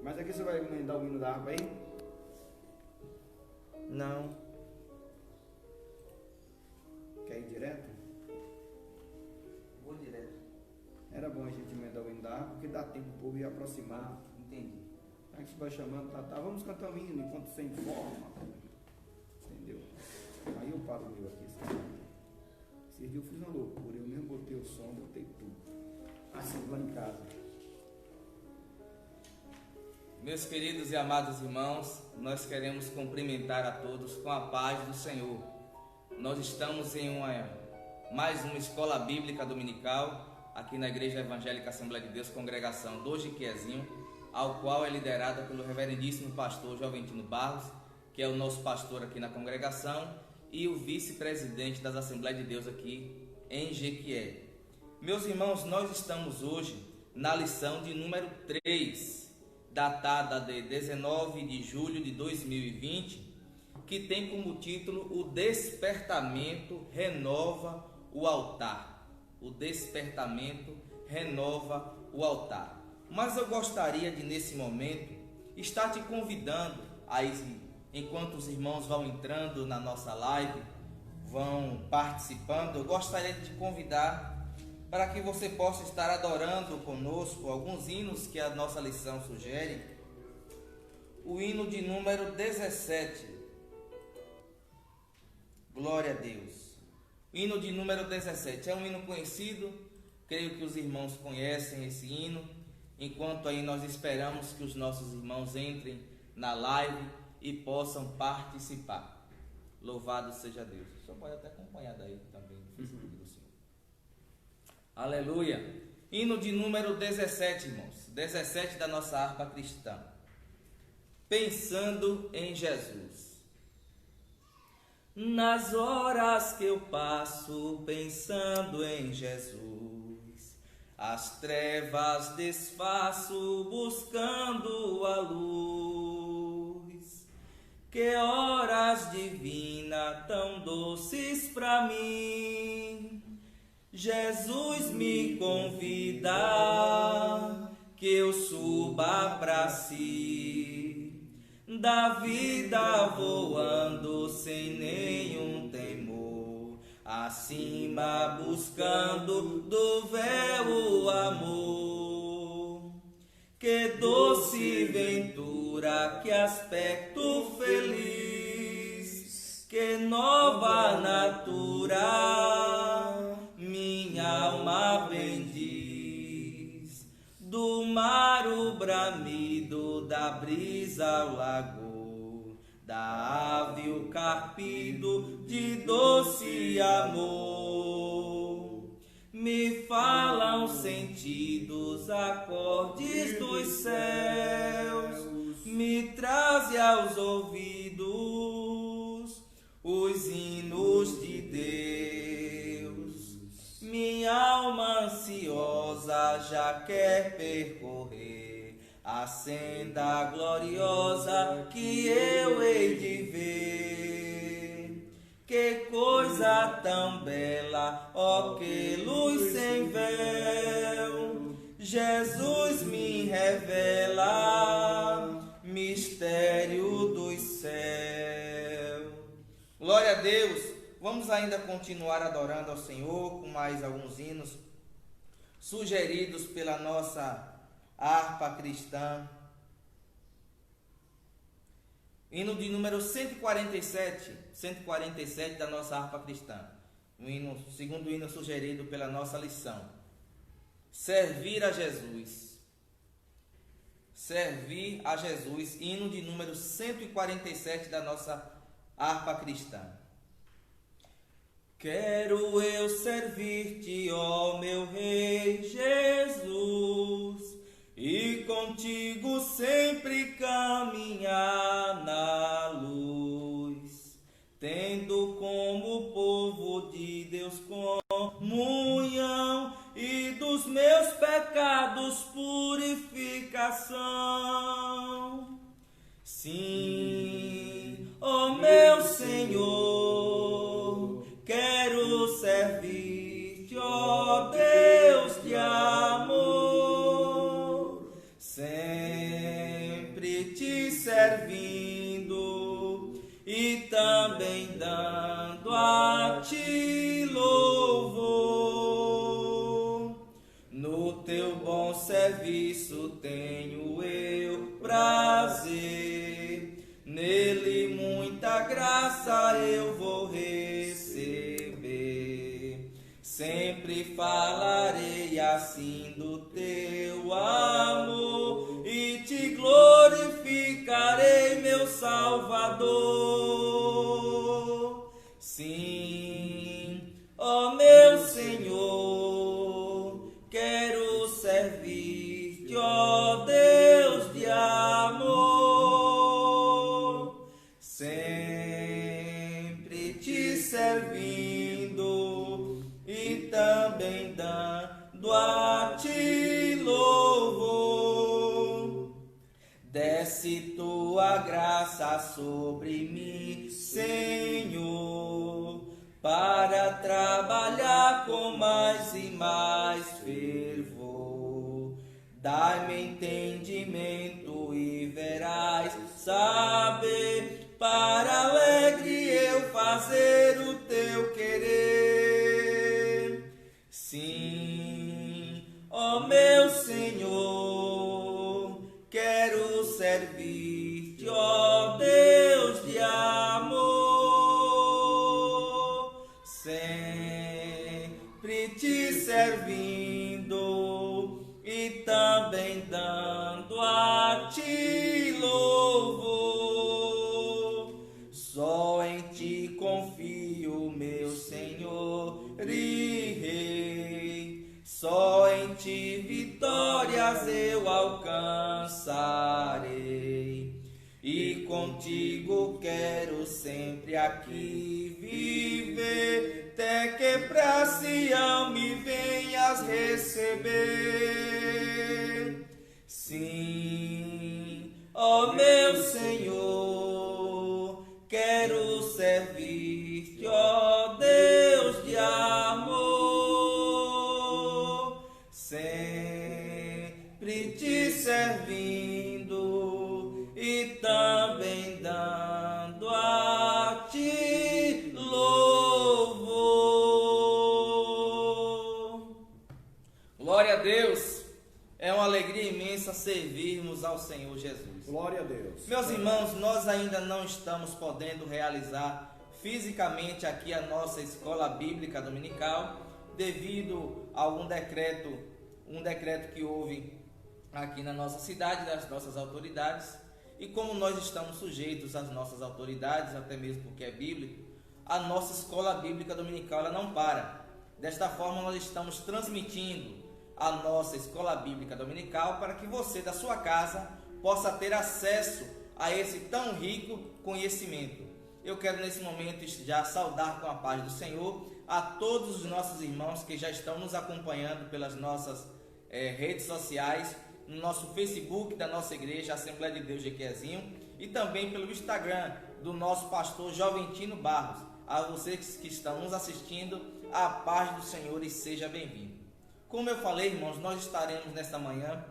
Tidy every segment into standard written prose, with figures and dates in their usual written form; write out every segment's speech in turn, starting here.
Mas aqui você vai emendar o hino da harpa aí? Não. Quer ir direto? Vou direto. Era bom a gente emendar o hino da harpa, porque dá tempo o povo ir aproximar. Entendi. Aí você vai chamando, tá, vamos cantar o hino enquanto você informa. Entendeu? Aí eu paro o meu aqui. Esses dias eu fiz uma loucura, eu mesmo botei o som, botei tudo. Assim, lá em casa. Meus queridos e amados irmãos, nós queremos cumprimentar a todos com a paz do Senhor. Nós estamos em mais uma escola bíblica dominical aqui na Igreja Evangélica Assembleia de Deus, congregação do Jiquezinho, ao qual é liderada pelo reverendíssimo pastor Joventino Barros, que é o nosso pastor aqui na congregação e o vice-presidente das Assembleias de Deus aqui em Jequié. Meus irmãos, nós estamos hoje na lição de número 3, datada de 19 de julho de 2020, que tem como título O Despertamento Renova o Altar. O Despertamento Renova o Altar. Mas eu gostaria de, nesse momento, estar te convidando, enquanto os irmãos vão entrando na nossa live, vão participando, eu gostaria de te convidar para que você possa estar adorando conosco alguns hinos que a nossa lição sugere. O hino de número 17. Glória a Deus. O hino de número 17 é um hino conhecido, creio que os irmãos conhecem esse hino, enquanto aí nós esperamos que os nossos irmãos entrem na live e possam participar. Louvado seja Deus. O senhor pode até acompanhar daí também no Facebook do Senhor. Aleluia. Hino de número 17, irmãos. 17 da nossa harpa cristã. Pensando em Jesus. Nas horas que eu passo pensando em Jesus, as trevas desfaço buscando a luz. Que horas divinas tão doces pra mim. Jesus me convida que eu suba pra si, da vida voando sem nenhum temor, acima buscando do véu o amor. Que doce ventura, que aspecto feliz, que nova natura minha alma bendiz. Do mar o bramido, da brisa ao lago, da ave o carpido de doce amor. Me falam sentidos, acordes dos céus, me traze aos ouvidos os hinos de Deus. Minha alma ansiosa já quer percorrer a senda gloriosa que eu hei de ver. Que coisa tão bela, ó que luz sem véu, Jesus me revela, mistério dos céus. Glória a Deus. Vamos ainda continuar adorando ao Senhor com mais alguns hinos sugeridos pela nossa harpa cristã. Hino de número 147 da nossa harpa cristã. O segundo hino sugerido pela nossa lição. Servir a Jesus. Servir a Jesus. Hino de número 147 da nossa harpa cristã. Quero eu servir-te, ó meu Rei Jesus, e contigo sempre caminhar na luz, tendo como povo de Deus comunhão e dos meus pecados purificação. Sim, ó meu Senhor, quero servir-te, ó Deus de amor, sempre servindo e também dando a ti louvor. No teu bom serviço tenho eu prazer, nele muita graça eu vou receber. Sempre falarei assim do teu amor e te glorificarei, meu Salvador. Sim, ó meu Senhor, quero servir-te, ó Deus de amor, sempre te servindo e também dando a ti louvor. Desce tua graça sobre mim, Senhor, para trabalhar com mais e mais fervor. Dai-me entendimento e verás saber, para alegre eu fazer o teu querer. Sim, ó meu Senhor, quero servir-te, ó Deus de amor, sempre te servindo e também dando a ti louvor. Só em ti confio, meu Senhor e Rei, só em ti vitórias eu alcançarei, e contigo quero sempre aqui viver, até que pra Sião me venhas receber. Sim, ó meu Senhor, quero servir-te, ó Deus de amor, sempre te servindo e também dando a ti louvor. Glória a Deus! É uma alegria imensa servirmos ao Senhor Jesus. Glória a Deus. Meus irmãos, nós ainda não estamos podendo realizar fisicamente aqui a nossa escola bíblica dominical, devido a um decreto que houve aqui na nossa cidade, das nossas autoridades. E como nós estamos sujeitos às nossas autoridades, até mesmo porque é bíblico, a nossa escola bíblica dominical ela não para. Desta forma, nós estamos transmitindo a nossa escola bíblica dominical para que você da sua casa possa ter acesso a esse tão rico conhecimento. Eu quero nesse momento já saudar com a paz do Senhor a todos os nossos irmãos que já estão nos acompanhando pelas nossas redes sociais, no nosso Facebook da nossa igreja, Assembleia de Deus Jequiézinho, e também pelo Instagram do nosso pastor Joventino Barros. A vocês que estão nos assistindo, a paz do Senhor e seja bem-vindo. Como eu falei, irmãos, nós estaremos nesta manhã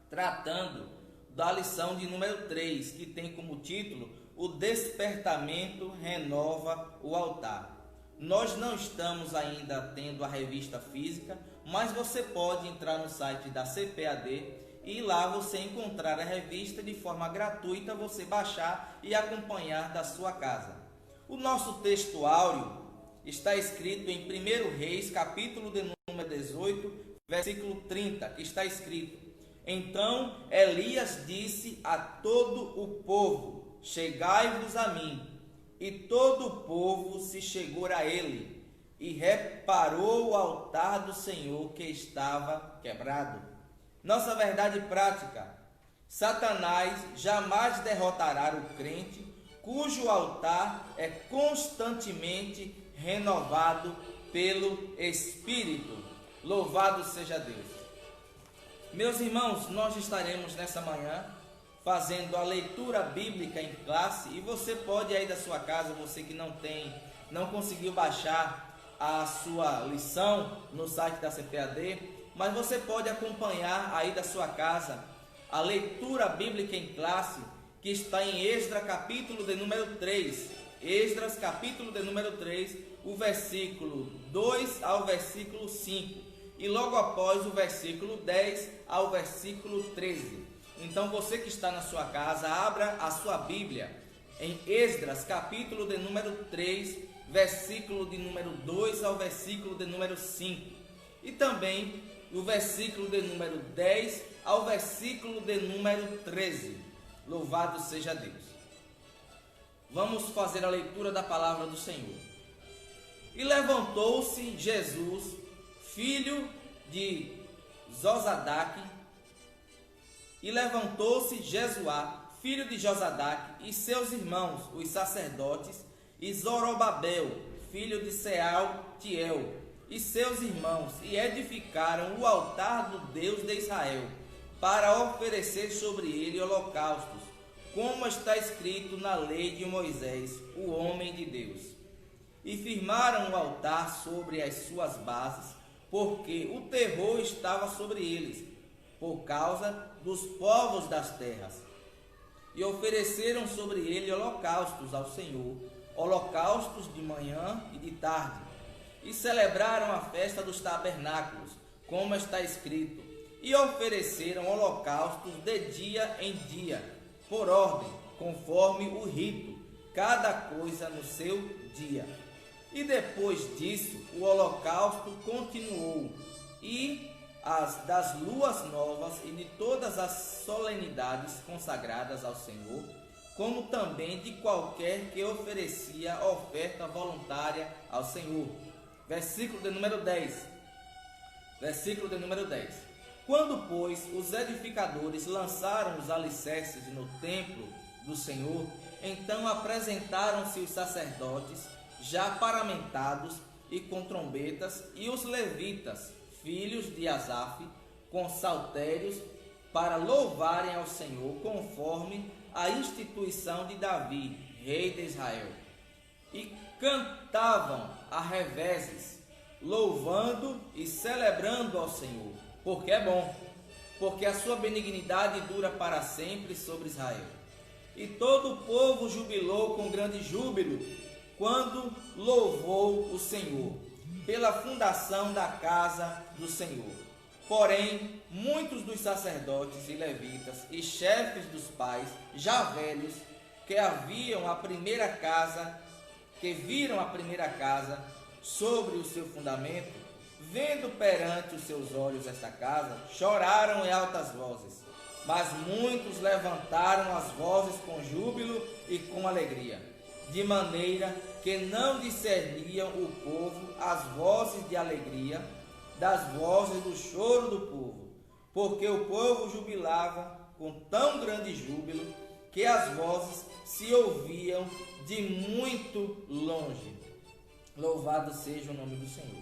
tratando da lição de número 3, que tem como título O Despertamento Renova o Altar. Nós não estamos ainda tendo a revista física, mas você pode entrar no site da CPAD e lá você encontrar a revista de forma gratuita, você baixar e acompanhar da sua casa. O nosso texto áureo está escrito em 1 Reis, capítulo de número 18, versículo 30, que está escrito: Então Elias disse a todo o povo: Chegai-vos a mim. E todo o povo se chegou a ele, e reparou o altar do Senhor que estava quebrado. Nossa verdade prática: Satanás jamais derrotará o crente, cujo altar é constantemente renovado pelo Espírito. Louvado seja Deus. Meus irmãos, nós estaremos nessa manhã fazendo a leitura bíblica em classe, e você pode aí da sua casa, você que não conseguiu baixar a sua lição no site da CPAD, mas você pode acompanhar aí da sua casa a leitura bíblica em classe que está em Esdras, capítulo de número 3. Esdras, capítulo de número 3, o versículo 2 ao versículo 5. E logo após o versículo 10 ao versículo 13. Então você que está na sua casa, abra a sua Bíblia em Esdras, capítulo de número 3, versículo de número 2 ao versículo de número 5. E também o versículo de número 10 ao versículo de número 13. Louvado seja Deus. Vamos fazer a leitura da palavra do Senhor. E levantou-se Jesus, filho de Josadaque, e levantou-se Jesuá, filho de Josadaque, e seus irmãos, os sacerdotes, e Zorobabel, filho de Sealtiel, e seus irmãos, e edificaram o altar do Deus de Israel, para oferecer sobre ele holocaustos, como está escrito na lei de Moisés, o homem de Deus. E firmaram o altar sobre as suas bases, porque o terror estava sobre eles, por causa dos povos das terras. E ofereceram sobre ele holocaustos ao Senhor, holocaustos de manhã e de tarde. E celebraram a festa dos tabernáculos, como está escrito, e ofereceram holocaustos de dia em dia, por ordem, conforme o rito, cada coisa no seu dia. E depois disso, o holocausto continuou, e as das luas novas e de todas as solenidades consagradas ao Senhor, como também de qualquer que oferecia oferta voluntária ao Senhor. Versículo de número 10. Versículo de número 10. Quando, pois, os edificadores lançaram os alicerces no templo do Senhor, então apresentaram-se os sacerdotes, já paramentados e com trombetas, e os levitas, filhos de Asaf, com saltérios, para louvarem ao Senhor, conforme a instituição de Davi, rei de Israel. E cantavam a reveses, louvando e celebrando ao Senhor, porque é bom, porque a sua benignidade dura para sempre sobre Israel. E todo o povo jubilou com grande júbilo, quando louvou o Senhor, pela fundação da casa do Senhor. Porém, muitos dos sacerdotes e levitas e chefes dos pais, já velhos, que viram a primeira casa sobre o seu fundamento, vendo perante os seus olhos esta casa, choraram em altas vozes. Mas muitos levantaram as vozes com júbilo e com alegria, de maneira que não discerniam o povo as vozes de alegria das vozes do choro do povo, porque o povo jubilava com tão grande júbilo que as vozes se ouviam de muito longe. Louvado seja o nome do Senhor.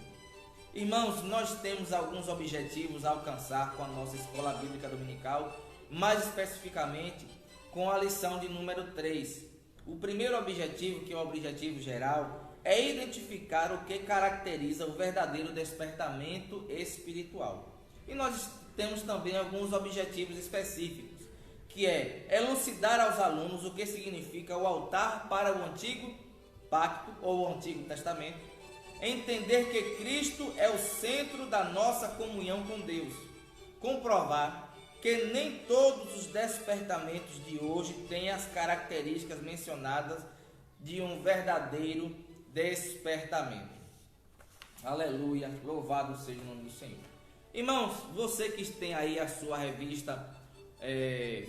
Irmãos, nós temos alguns objetivos a alcançar com a nossa escola bíblica dominical, mais especificamente com a lição de número 3. O primeiro objetivo, que é o objetivo geral, é identificar o que caracteriza o verdadeiro despertamento espiritual. E nós temos também alguns objetivos específicos, que é elucidar aos alunos o que significa o altar para o Antigo Pacto ou o Antigo Testamento, entender que Cristo é o centro da nossa comunhão com Deus, comprovar que nem todos os despertamentos de hoje têm as características mencionadas de um verdadeiro despertamento. Aleluia, louvado seja o nome do Senhor. Irmãos, você que tem aí a sua revista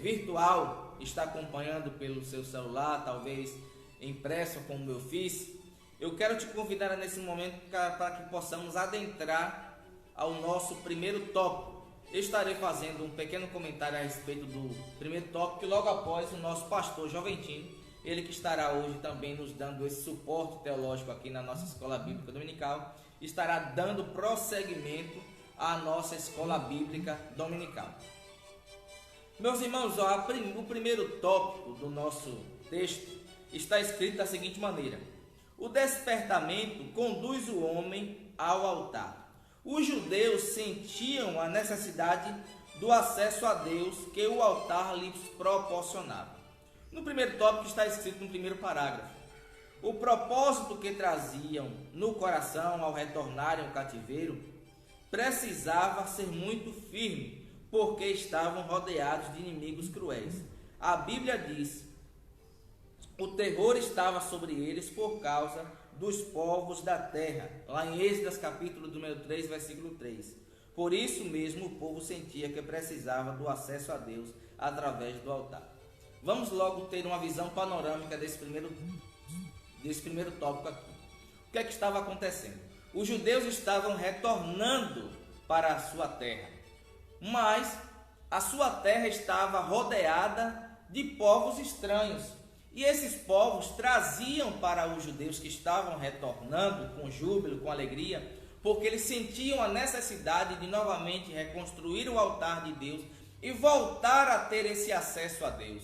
virtual, está acompanhando pelo seu celular, talvez impresso como eu fiz, eu quero te convidar nesse momento para que possamos adentrar ao nosso primeiro tópico. Eu estarei fazendo um pequeno comentário a respeito do primeiro tópico, logo após o nosso pastor Joventino, ele que estará hoje também nos dando esse suporte teológico aqui na nossa escola bíblica dominical, estará dando prosseguimento à nossa escola bíblica dominical. Meus irmãos, o primeiro tópico do nosso texto está escrito da seguinte maneira: o despertamento conduz o homem ao altar. Os judeus sentiam a necessidade do acesso a Deus que o altar lhes proporcionava. No primeiro tópico está escrito no primeiro parágrafo: o propósito que traziam no coração ao retornarem ao cativeiro precisava ser muito firme, porque estavam rodeados de inimigos cruéis. A Bíblia diz: o terror estava sobre eles por causa dos povos da terra, lá em Êxodo capítulo número 3, versículo 3. Por isso mesmo o povo sentia que precisava do acesso a Deus através do altar. Vamos logo ter uma visão panorâmica desse primeiro tópico aqui. O que é que estava acontecendo? Os judeus estavam retornando para a sua terra, mas a sua terra estava rodeada de povos estranhos. E esses povos traziam para os judeus que estavam retornando com júbilo, com alegria, porque eles sentiam a necessidade de novamente reconstruir o altar de Deus e voltar a ter esse acesso a Deus.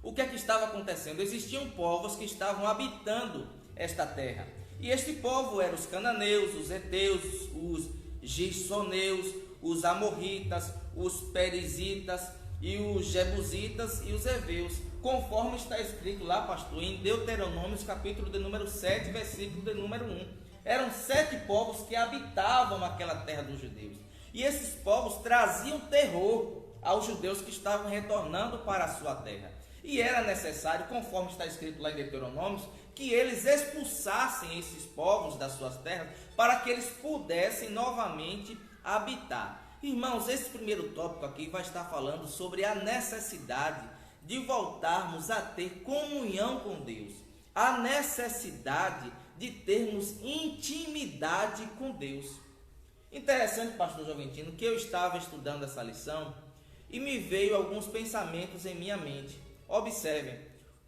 O que é que estava acontecendo? Existiam povos que estavam habitando esta terra. E este povo eram os cananeus, os heteus, os gissoneus, os amorritas, os perizitas e os jebusitas e os heveus, conforme está escrito lá, pastor, em Deuteronômio, capítulo de número 7, versículo de número 1. Eram 7 povos que habitavam aquela terra dos judeus. E esses povos traziam terror aos judeus que estavam retornando para a sua terra. E era necessário, conforme está escrito lá em Deuteronômio, que eles expulsassem esses povos das suas terras para que eles pudessem novamente habitar. Irmãos, esse primeiro tópico aqui vai estar falando sobre a necessidade de voltarmos a ter comunhão com Deus, a necessidade de termos intimidade com Deus. Interessante, pastor Joventino, que eu estava estudando essa lição e me veio alguns pensamentos em minha mente. Observem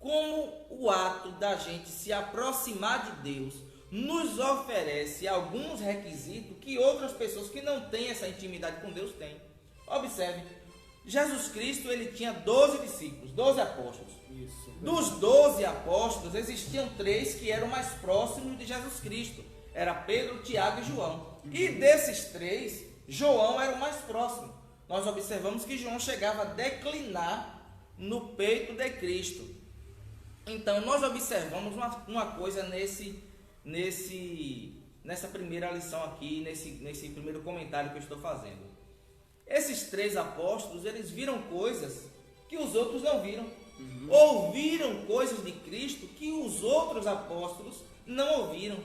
como o ato da gente se aproximar de Deus nos oferece alguns requisitos que outras pessoas que não têm essa intimidade com Deus têm. Observem, Jesus Cristo ele tinha 12 discípulos, 12 apóstolos. Isso. Dos 12 apóstolos existiam 3 que eram mais próximos de Jesus Cristo. Era Pedro, Tiago e João. E desses 3, João era o mais próximo. Nós observamos que João chegava a declinar no peito de Cristo. Então nós observamos uma coisa nessa primeira lição aqui, nesse primeiro comentário que eu estou fazendo. Esses 3 apóstolos, eles viram coisas que os outros não viram. Ouviram coisas de Cristo que os outros apóstolos não ouviram.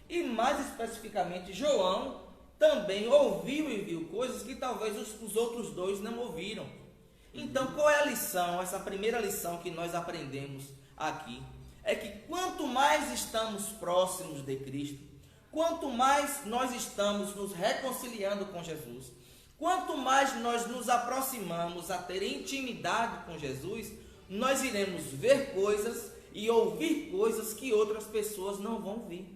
E mais especificamente João também ouviu e viu coisas que talvez os outros 2 não ouviram. Então, qual é a lição, essa primeira lição que nós aprendemos aqui? É que quanto mais estamos próximos de Cristo, quanto mais nós estamos nos reconciliando com Jesus, quanto mais nós nos aproximamos a ter intimidade com Jesus, nós iremos ver coisas e ouvir coisas que outras pessoas não vão ver.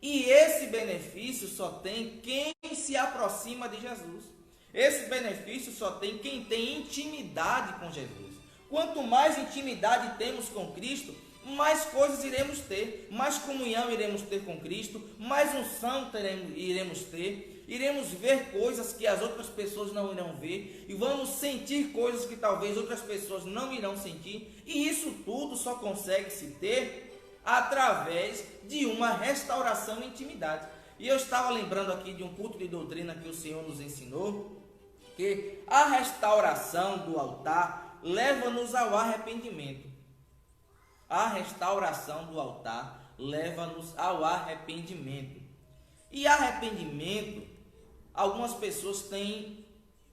E esse benefício só tem quem se aproxima de Jesus. Esse benefício só tem quem tem intimidade com Jesus. Quanto mais intimidade temos com Cristo, mais coisas iremos ter, mais comunhão iremos ter com Cristo, mais unção iremos ter, iremos ver coisas que as outras pessoas não irão ver, e vamos sentir coisas que talvez outras pessoas não irão sentir, e isso tudo só consegue se ter através de uma restauração e intimidade. E eu estava lembrando aqui de um culto de doutrina que o Senhor nos ensinou, que a restauração do altar leva-nos ao arrependimento. A restauração do altar leva-nos ao arrependimento. E arrependimento, algumas pessoas têm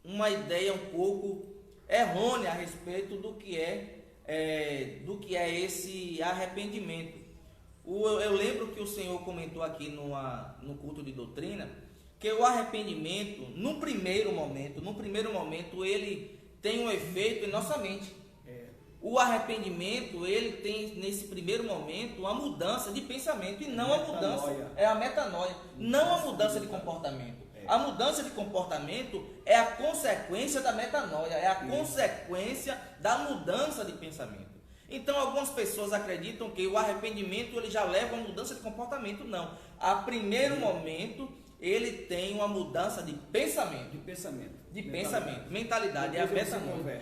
uma ideia um pouco errônea a respeito do que é esse arrependimento. Eu lembro que o Senhor comentou aqui no culto de doutrina que o arrependimento, no primeiro momento, ele tem um efeito em nossa mente. O arrependimento, ele tem nesse primeiro momento uma mudança de pensamento e não a mudança, a metanoia, não a mudança de comportamento. A mudança de comportamento é a consequência da metanoia, é a consequência da mudança de pensamento. Então algumas pessoas acreditam que o arrependimento ele já leva a mudança de comportamento. Não. A primeiro momento ele tem uma mudança de pensamento. Mentalidade.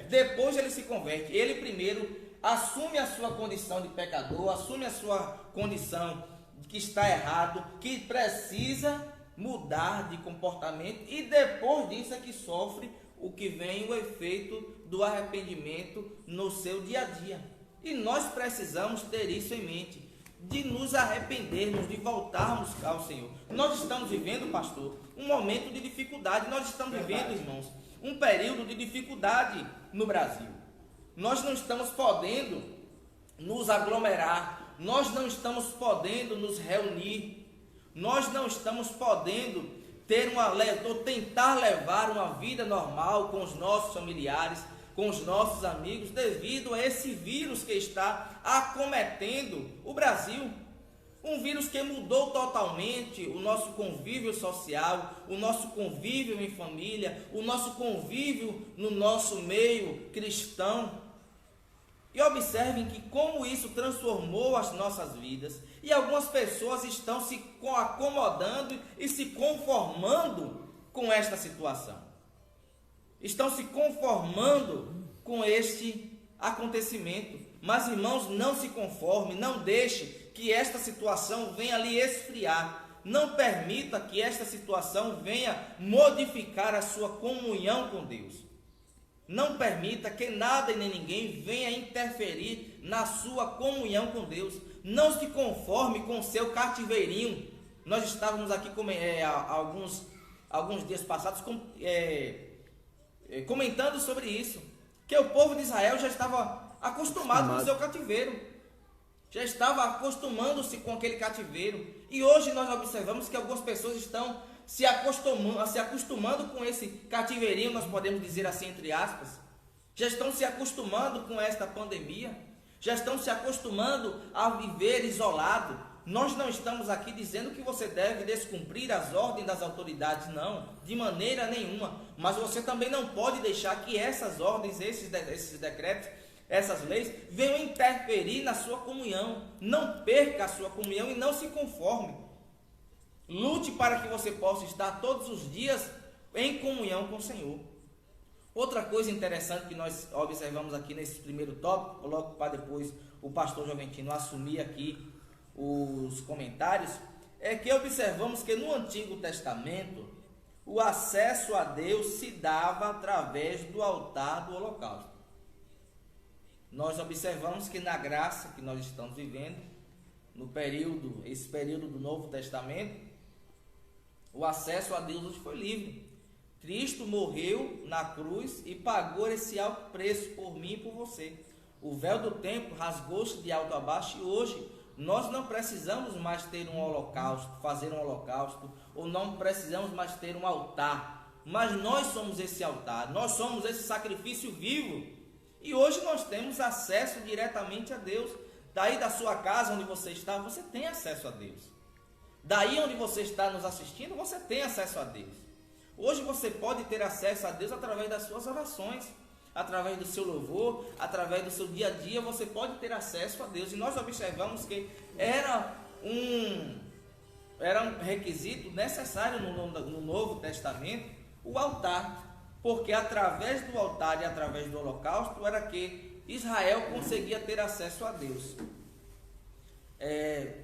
Depois ele se converte. Ele primeiro assume a sua condição de pecador, assume a sua condição de que está errado, que precisa mudar de comportamento, e depois disso é que sofre o que vem o efeito do arrependimento no seu dia a dia. E nós precisamos ter isso em mente, de nos arrependermos, de voltarmos ao Senhor. Nós estamos vivendo, pastor, um momento de dificuldade. Nós estamos vivendo, irmãos, um período de dificuldade no Brasil. Nós não estamos podendo nos aglomerar, nós não estamos podendo nos reunir, nós não estamos podendo tentar levar uma vida normal com os nossos familiares, com os nossos amigos, devido a esse vírus que está acometendo o Brasil. Um vírus que mudou totalmente o nosso convívio social, o nosso convívio em família, o nosso convívio no nosso meio cristão. E observem que como isso transformou as nossas vidas. E algumas pessoas estão se acomodando e se conformando com esta situação. Estão se conformando com este acontecimento. Mas, irmãos, não se conforme, não deixe que esta situação venha lhe esfriar. Não permita que esta situação venha modificar a sua comunhão com Deus. Não permita que nada e nem ninguém venha interferir na sua comunhão com Deus. Não se conforme com o seu cativeirinho. Nós estávamos aqui alguns dias passados comentando sobre isso, que o povo de Israel já estava acostumado com o seu cativeiro, já estava acostumando-se com aquele cativeiro. E hoje nós observamos que algumas pessoas estão se acostumando com esse cativeirinho, nós podemos dizer assim, entre aspas. Já estão se acostumando com esta pandemia, já estão se acostumando a viver isolado. Nós não estamos aqui dizendo que você deve descumprir as ordens das autoridades, não, de maneira nenhuma. Mas você também não pode deixar que essas ordens, esses decretos, essas leis venham interferir na sua comunhão. Não perca a sua comunhão e não se conforme. Lute para que você possa estar todos os dias em comunhão com o Senhor. Outra coisa interessante que nós observamos aqui nesse primeiro tópico, logo para depois o pastor Joventino assumir aqui os comentários, é que observamos que no Antigo Testamento o acesso a Deus se dava através do altar do holocausto. Nós observamos que na graça que nós estamos vivendo, esse período do Novo Testamento, o acesso a Deus hoje foi livre. Cristo morreu na cruz e pagou esse alto preço por mim e por você. O véu do templo rasgou-se de alto a baixo e hoje nós não precisamos mais ter um holocausto, fazer um holocausto, ou não precisamos mais ter um altar. Mas nós somos esse altar, nós somos esse sacrifício vivo. E hoje nós temos acesso diretamente a Deus. Daí da sua casa onde você está, você tem acesso a Deus. Daí onde você está nos assistindo, você tem acesso a Deus. Hoje você pode ter acesso a Deus através das suas orações, através do seu louvor, através do seu dia a dia, você pode ter acesso a Deus. E nós observamos que era um requisito necessário no Novo Testamento, o altar, porque através do altar e através do holocausto era que Israel conseguia ter acesso a Deus.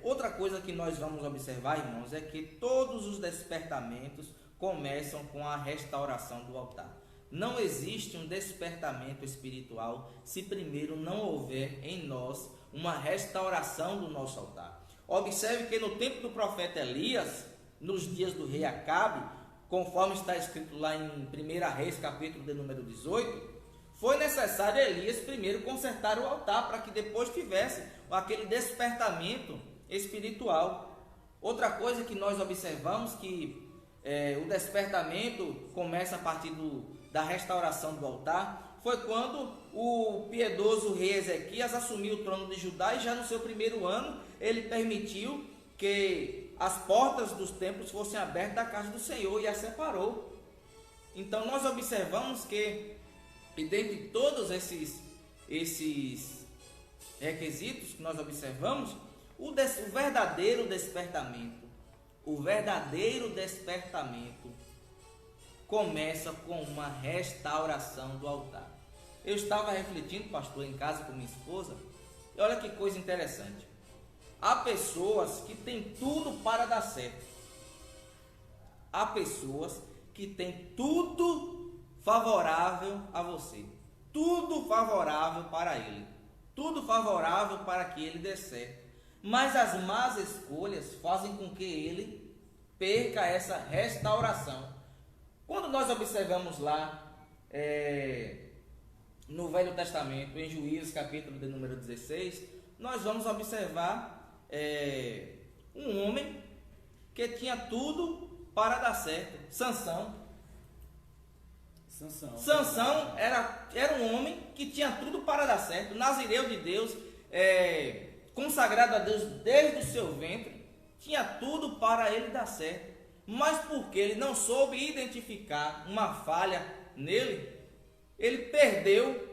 Outra coisa que nós vamos observar, irmãos, é que todos os despertamentos começam com a restauração do altar. Não existe um despertamento espiritual se primeiro não houver em nós uma restauração do nosso altar. Observe que no tempo do profeta Elias, nos dias do rei Acabe, conforme está escrito lá em 1 Reis, capítulo de número 18, foi necessário Elias primeiro consertar o altar para que depois tivesse aquele despertamento espiritual. Outra coisa que nós observamos que o despertamento começa a partir da restauração do altar, foi quando o piedoso rei Ezequias assumiu o trono de Judá e já no seu primeiro ano ele permitiu que as portas dos templos fossem abertas da casa do Senhor e a separou. Então nós observamos que, e dentre todos esses requisitos que nós observamos, o verdadeiro despertamento, o verdadeiro despertamento começa com uma restauração do altar. Eu estava refletindo, pastor, em casa com minha esposa, e olha que coisa interessante. Há pessoas que têm tudo para dar certo. Há pessoas que têm tudo favorável a você. Tudo favorável para ele. Tudo favorável para que ele dê certo. Mas as más escolhas fazem com que ele perca essa restauração. Quando nós observamos lá no Velho Testamento, em Juízes, capítulo de número 16, nós vamos observar um homem que tinha tudo para dar certo. Sansão era um homem que tinha tudo para dar certo, nazireu de Deus, consagrado a Deus desde o seu ventre, tinha tudo para ele dar certo, mas porque ele não soube identificar uma falha nele, ele perdeu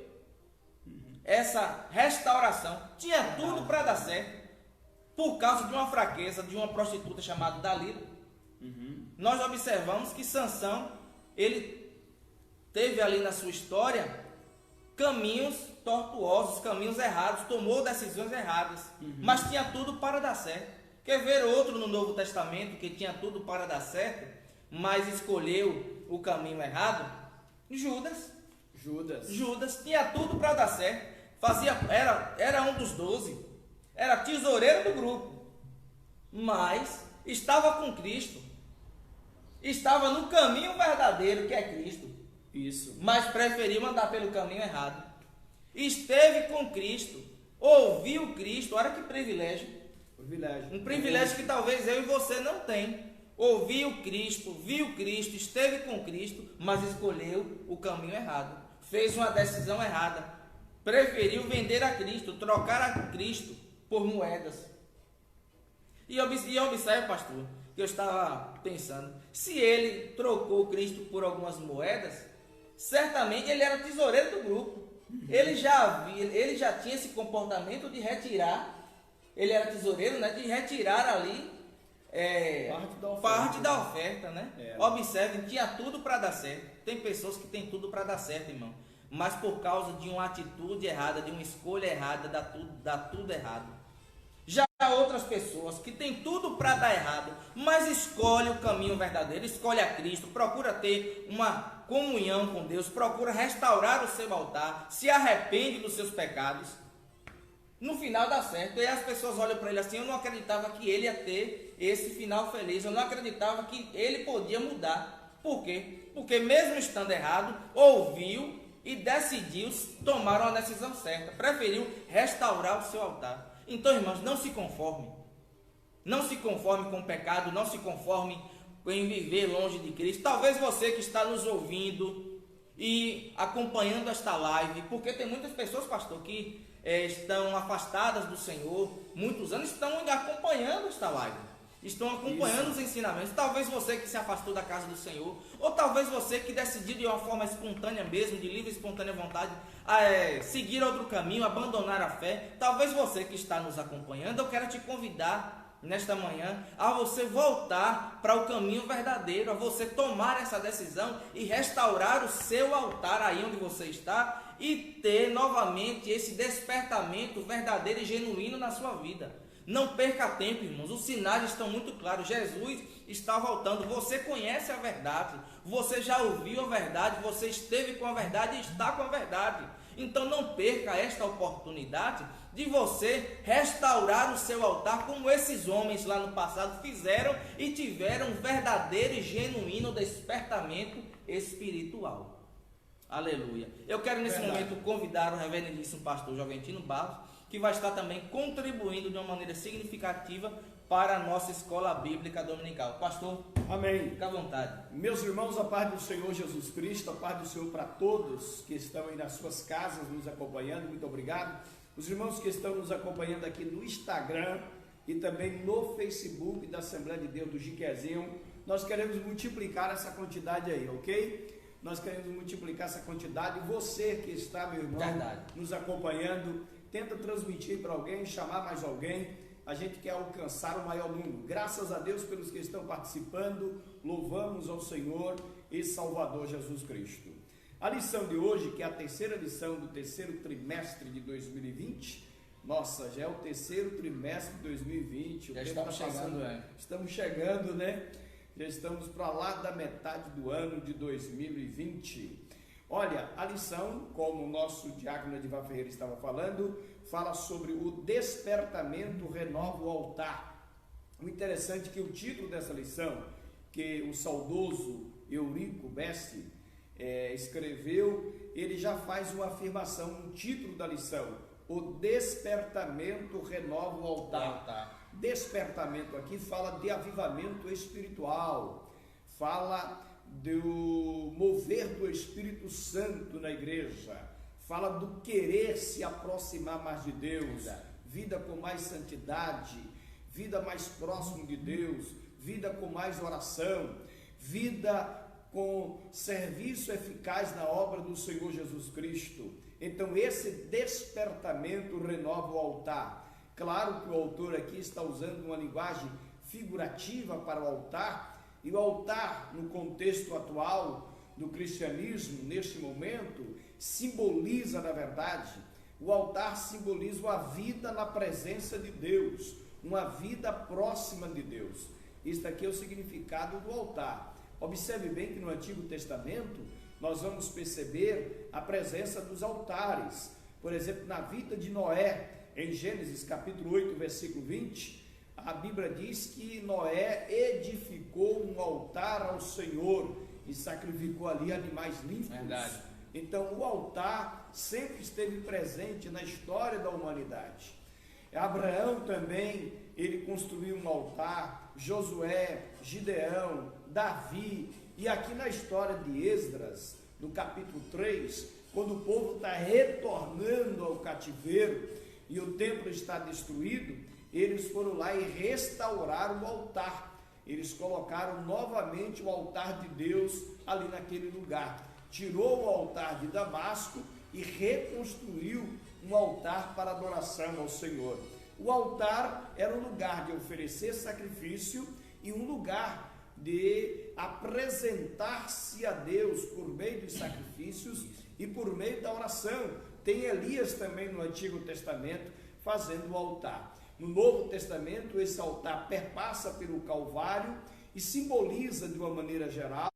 essa restauração. Tinha tudo para dar certo, por causa de uma fraqueza de uma prostituta chamada Dalila. Nós observamos que Sansão, ele teve ali na sua história caminhos tortuosos, caminhos errados, tomou decisões erradas, mas tinha tudo para dar certo. Quer ver outro no Novo Testamento que tinha tudo para dar certo, mas escolheu o caminho errado? Judas tinha tudo para dar certo, era um dos 12, era tesoureiro do grupo, mas estava com Cristo, estava no caminho verdadeiro, que é Cristo. Isso. Mas preferiu andar pelo caminho errado. Esteve com Cristo, ouviu Cristo. Olha que privilégio. Um privilégio que talvez eu e você não tem. Ouviu Cristo, viu Cristo, esteve com Cristo, mas escolheu o caminho errado. Fez uma decisão errada. Preferiu vender a Cristo, trocar a Cristo por moedas. E observe, pastor, que eu estava pensando, se ele trocou Cristo por algumas moedas, certamente ele era tesoureiro do grupo. Ele já tinha esse comportamento de retirar, ele era tesoureiro, né, de retirar ali parte da oferta, né? Observe, tinha tudo para dar certo. Tem pessoas que têm tudo para dar certo, irmão, mas por causa de uma atitude errada, de uma escolha errada, dá tudo errado. Já há outras pessoas que têm tudo para dar errado, mas escolhe o caminho verdadeiro, escolhe a Cristo, procura ter uma comunhão com Deus, procura restaurar o seu altar, se arrepende dos seus pecados. No final dá certo. E as pessoas olham para ele assim: eu não acreditava que ele ia ter esse final feliz, eu não acreditava que ele podia mudar. Por quê? Porque mesmo estando errado, ouviu e decidiu tomar uma decisão certa, preferiu restaurar o seu altar. Então, irmãos, não se conforme. Não se conforme com o pecado, não se conforme em viver longe de Cristo. Talvez você que está nos ouvindo e acompanhando esta live, porque tem muitas pessoas, pastor, que estão afastadas do Senhor, muitos anos, estão acompanhando esta live, estão acompanhando os ensinamentos. Talvez você que se afastou da casa do Senhor, ou talvez você que decidiu de uma forma espontânea mesmo, de livre e espontânea vontade, seguir outro caminho, abandonar a fé. Talvez você que está nos acompanhando, eu quero te convidar nesta manhã a você voltar para o caminho verdadeiro, a você tomar essa decisão e restaurar o seu altar aí onde você está e ter novamente esse despertamento verdadeiro e genuíno na sua vida. Não perca tempo, irmãos, os sinais estão muito claros. Jesus está voltando. Você conhece a verdade, você já ouviu a verdade, você esteve com a verdade e está com a verdade. Então não perca esta oportunidade de você restaurar o seu altar, como esses homens lá no passado fizeram e tiveram um verdadeiro e genuíno despertamento espiritual. Aleluia. Eu quero nesse momento convidar o reverendíssimo pastor Joventino Barros, que vai estar também contribuindo de uma maneira significativa para a nossa escola bíblica dominical. Pastor, amém. Fica à vontade. Meus irmãos, a paz do Senhor Jesus Cristo, a paz do Senhor para todos que estão aí nas suas casas nos acompanhando, muito obrigado. Os irmãos que estão nos acompanhando aqui no Instagram e também no Facebook da Assembleia de Deus do Jiquezinho, nós queremos multiplicar essa quantidade aí, ok? Nós queremos multiplicar essa quantidade. Você que está, meu irmão, nos acompanhando, tenta transmitir para alguém, chamar mais alguém. a gente quer alcançar o maior número. Graças a Deus pelos que estão participando, louvamos ao Senhor e Salvador Jesus Cristo. A lição de hoje, que é a terceira lição do terceiro trimestre de 2020, nossa, já é o terceiro trimestre de 2020. Já estamos chegando, Estamos chegando, né? Já estamos para lá da metade do ano de 2020. Olha, a lição, como o nosso diácono Edivar Ferreira estava falando, fala sobre o despertamento renova o altar. O interessante é que o título dessa lição, que o saudoso Eurico Bessi escreveu, ele já faz uma afirmação no título da lição: o despertamento renova o altar. Despertamento aqui fala de avivamento espiritual, fala do mover do Espírito Santo na igreja, fala do querer se aproximar mais de Deus, vida com mais santidade, vida mais próximo de Deus, vida com mais oração, vida com serviço eficaz na obra do Senhor Jesus Cristo. Então esse despertamento renova o altar. Claro que o autor aqui está usando uma linguagem figurativa para o altar, e o altar, no contexto atual do cristianismo, neste momento, simboliza, na verdade, o altar simboliza uma vida na presença de Deus, uma vida próxima de Deus. Isso aqui é o significado do altar. Observe bem que no Antigo Testamento nós vamos perceber a presença dos altares. Por exemplo, na vida de Noé, em Gênesis capítulo 8, versículo 20, a Bíblia diz que Noé edificou um altar ao Senhor e sacrificou ali animais limpos. Verdade. Então o altar sempre esteve presente na história da humanidade. Abraão também, ele construiu um altar, Josué, Gideão, Davi, e aqui na história de Esdras, no capítulo 3, quando o povo está retornando ao cativeiro e o templo está destruído, eles foram lá e restauraram o altar. Eles colocaram novamente o altar de Deus ali naquele lugar. Tirou o altar de Damasco e reconstruiu um altar para adoração ao Senhor. O altar era um lugar de oferecer sacrifício e um lugar de apresentar-se a Deus por meio dos sacrifícios e por meio da oração. Tem Elias também no Antigo Testamento fazendo o altar. No Novo Testamento, esse altar perpassa pelo Calvário e simboliza de uma maneira geral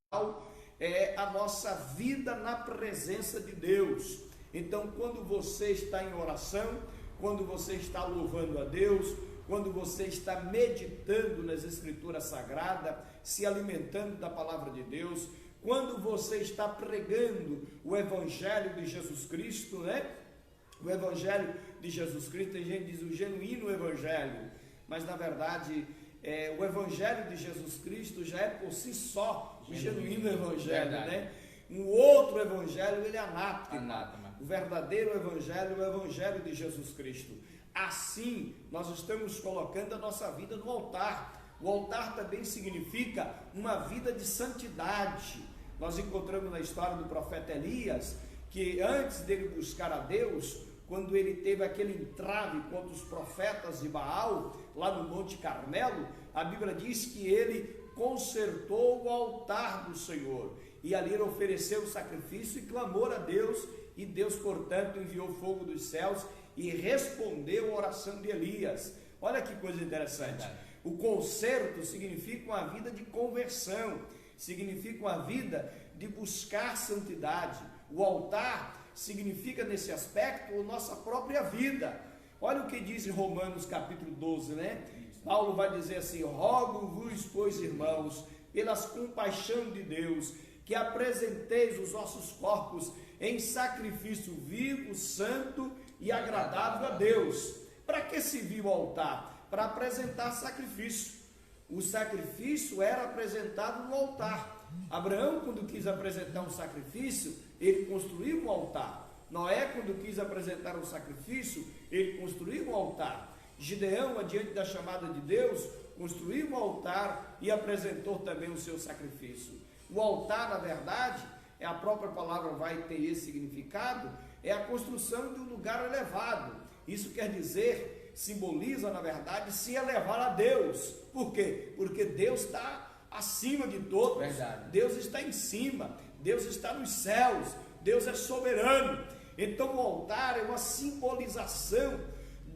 a nossa vida na presença de Deus. Então, quando você está em oração, quando você está louvando a Deus, quando você está meditando nas Escrituras Sagradas, se alimentando da Palavra de Deus, quando você está pregando o Evangelho de Jesus Cristo, né? O Evangelho de Jesus Cristo, tem gente que diz o genuíno Evangelho, mas na verdade o Evangelho de Jesus Cristo já é por si só o genuíno Evangelho, né? Um outro Evangelho, ele é anátema. O verdadeiro Evangelho é o Evangelho de Jesus Cristo. Assim, nós estamos colocando a nossa vida no altar. O altar também significa uma vida de santidade. Nós encontramos na história do profeta Elias, que antes dele buscar a Deus, quando ele teve aquele entrave contra os profetas de Baal, lá no Monte Carmelo, a Bíblia diz que ele consertou o altar do Senhor, e ali ele ofereceu o sacrifício e clamou a Deus, e Deus, portanto, enviou fogo dos céus e respondeu a oração de Elias. Olha que coisa interessante. O conserto significa uma vida de conversão, significa uma vida de buscar santidade. O altar significa nesse aspecto a nossa própria vida. Olha o que diz em Romanos capítulo 12, né? Paulo vai dizer assim: rogo-vos, pois, irmãos, pelas compaixão de Deus, que apresenteis os vossos corpos em sacrifício vivo, santo e agradável a Deus. Para que serviu o altar? Para apresentar sacrifício. O sacrifício era apresentado no altar. Abraão, quando quis apresentar um sacrifício, ele construiu um altar. Noé, quando quis apresentar um sacrifício, ele construiu um altar. Gideão, adiante da chamada de Deus, construiu um altar e apresentou também o seu sacrifício. O altar, na verdade, a própria palavra vai ter esse significado, é a construção de um lugar elevado. Isso quer dizer simboliza, na verdade, se elevar a Deus. Por quê? Porque Deus está acima de todos. Verdade. Deus está em cima, Deus está nos céus, Deus é soberano. Então o altar é uma simbolização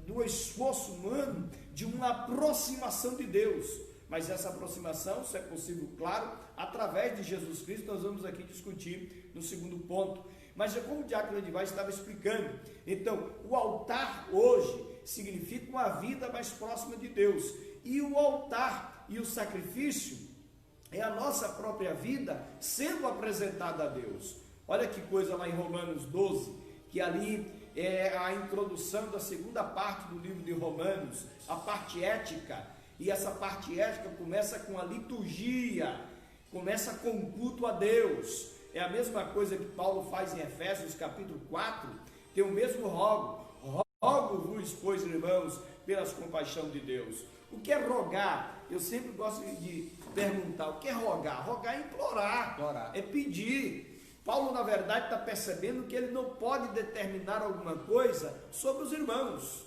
do esforço humano de uma aproximação de Deus. Mas essa aproximação só é possível, claro, através de Jesus Cristo. Nós vamos aqui discutir no segundo ponto. Mas é como o diácono Edivar estava explicando. Então, o altar hoje significa uma vida mais próxima de Deus. E o altar e o sacrifício é a nossa própria vida sendo apresentada a Deus. Olha que coisa lá em Romanos 12, que ali é a introdução da segunda parte do livro de Romanos, a parte ética. E essa parte ética começa com a liturgia, começa com o culto a Deus. É a mesma coisa que Paulo faz em Efésios capítulo 4, tem o mesmo rogo. Rogo-vos, pois, irmãos, pelas compaixão de Deus. O que é rogar? Eu sempre gosto de perguntar, o que é rogar? Rogar é implorar, é pedir. Paulo, na verdade, está percebendo que ele não pode determinar alguma coisa sobre os irmãos.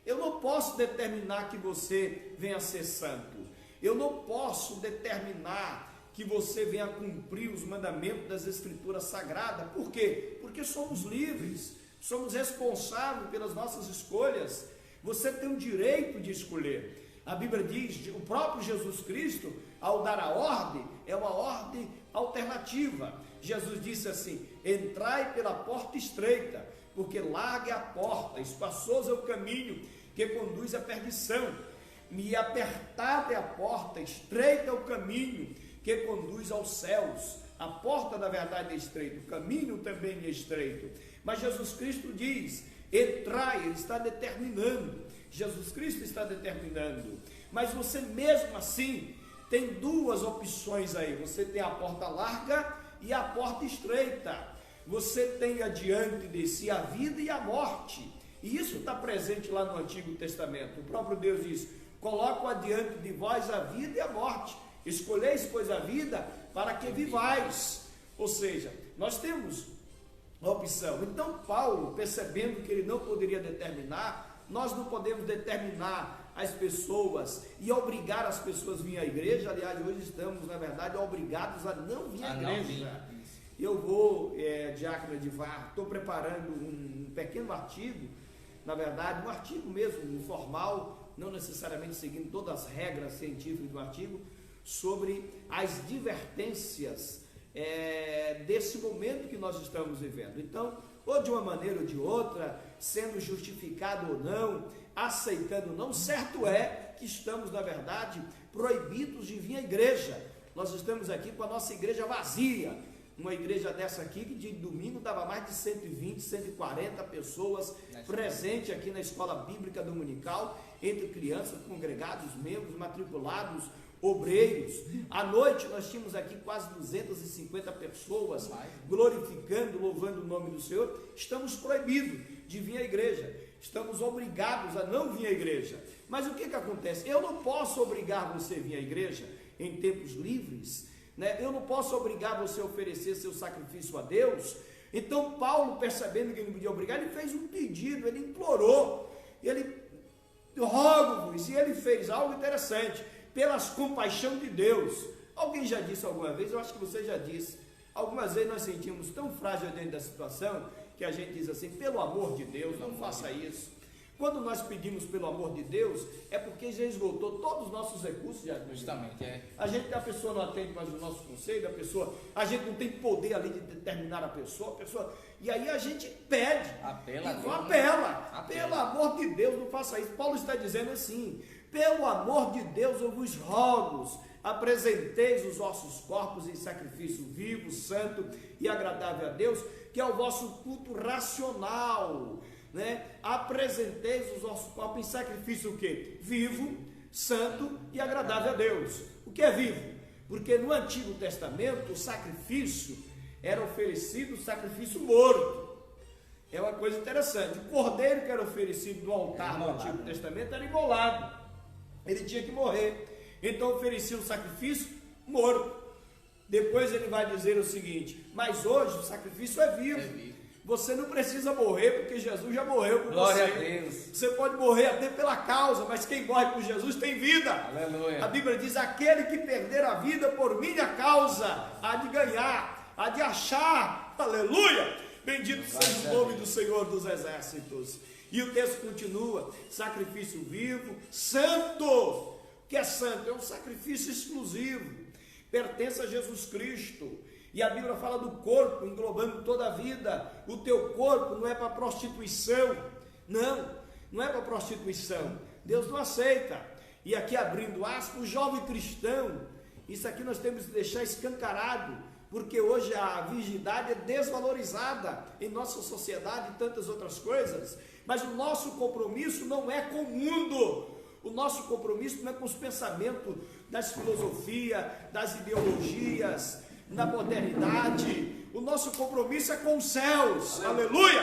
Eu não posso determinar que você venha ser santo. Eu não posso determinar que você venha cumprir os mandamentos das Escrituras Sagradas. Por quê? Porque somos livres, somos responsáveis pelas nossas escolhas. Você tem o direito de escolher. A Bíblia diz, o próprio Jesus Cristo, ao dar a ordem, é uma ordem alternativa. Jesus disse assim: entrai pela porta estreita, porque larga é a porta, espaçoso é o caminho que conduz à perdição, e apertada é a porta, estreita é o caminho que conduz aos céus. A porta, na verdade, é estreita, o caminho também é estreito. Mas Jesus Cristo diz: entrai, ele está determinando. Jesus Cristo está determinando. Mas você mesmo assim tem duas opções aí. Você tem a porta larga e a porta estreita. Você tem adiante de si a vida e a morte. E isso está presente lá no Antigo Testamento. O próprio Deus diz: coloco adiante de vós a vida e a morte. Escolheis, pois, a vida para que vivais. Ou seja, nós temos a opção. Então Paulo, percebendo que ele não poderia determinar, nós não podemos determinar as pessoas e obrigar as pessoas a vir à igreja. Aliás, hoje estamos, na verdade, obrigados a não vir à igreja. Eu vou, diácono Edivar, estou preparando um pequeno artigo, na verdade, um artigo mesmo, informal, não necessariamente seguindo todas as regras científicas do artigo, sobre as advertências desse momento que nós estamos vivendo. Então, ou de uma maneira ou de outra, sendo justificado ou não, aceitando ou não, certo é que estamos, na verdade, proibidos de vir à igreja. Nós estamos aqui com a nossa igreja vazia. Uma igreja dessa aqui que de domingo dava mais de 120, 140 pessoas presentes aqui na escola bíblica dominical, entre crianças, congregados, membros, matriculados, obreiros. À noite nós tínhamos aqui quase 250 pessoas glorificando, louvando o nome do Senhor. Estamos proibidos de vir à igreja, estamos obrigados a não vir à igreja. Mas o que acontece? Eu não posso obrigar você a vir à igreja em tempos livres, né? Eu não posso obrigar você a oferecer seu sacrifício a Deus. Então Paulo, percebendo que ele não podia obrigar, ele fez um pedido, ele implorou, ele rogo-vos, e ele fez algo interessante: pelas compaixão de Deus. Alguém já disse alguma vez? Eu acho que você já disse. Algumas vezes nós sentimos tão frágil dentro da situação que a gente diz assim: pelo amor de Deus, não faça isso. Quando nós pedimos pelo amor de Deus, é porque já esgotou todos os nossos recursos. Justamente, a pessoa não atende mais o nosso conselho, a gente não tem poder ali de determinar a pessoa, e aí a gente pede, apela. Pelo amor de Deus, não faça isso. Paulo está dizendo assim: pelo amor de Deus, eu vos rogo, apresenteis os vossos corpos em sacrifício vivo, santo e agradável a Deus, que é o vosso culto racional, né? Apresenteis os vossos corpos em sacrifício o quê? Vivo, santo e agradável a Deus. O que é vivo? Porque no Antigo Testamento o sacrifício era oferecido, sacrifício morto. É uma coisa interessante. O cordeiro que era oferecido no altar no Antigo Testamento era imolado. Ele tinha que morrer. Então oferecia um sacrifício morto. Depois ele vai dizer o seguinte: mas hoje o sacrifício é vivo. Você não precisa morrer, porque Jesus já morreu por Glória você. a Deus. Você pode morrer até pela causa, mas quem morre por Jesus tem vida. Aleluia. A Bíblia diz: aquele que perder a vida por minha causa, há de ganhar, há de achar. Aleluia. Bendito seja o nome do Senhor dos Exércitos. E o texto continua: sacrifício vivo, santo. O que é santo? É um sacrifício exclusivo, pertence a Jesus Cristo. E a Bíblia fala do corpo, englobando toda a vida. O teu corpo não é para prostituição. Não é para prostituição. Deus não aceita. E aqui, abrindo aspas, o jovem cristão, isso aqui nós temos que deixar escancarado, porque hoje a virgindade é desvalorizada em nossa sociedade e tantas outras coisas. Mas o nosso compromisso não é com o mundo. O nosso compromisso não é com os pensamentos das filosofias, das ideologias, na modernidade. O nosso compromisso é com os céus. Aleluia!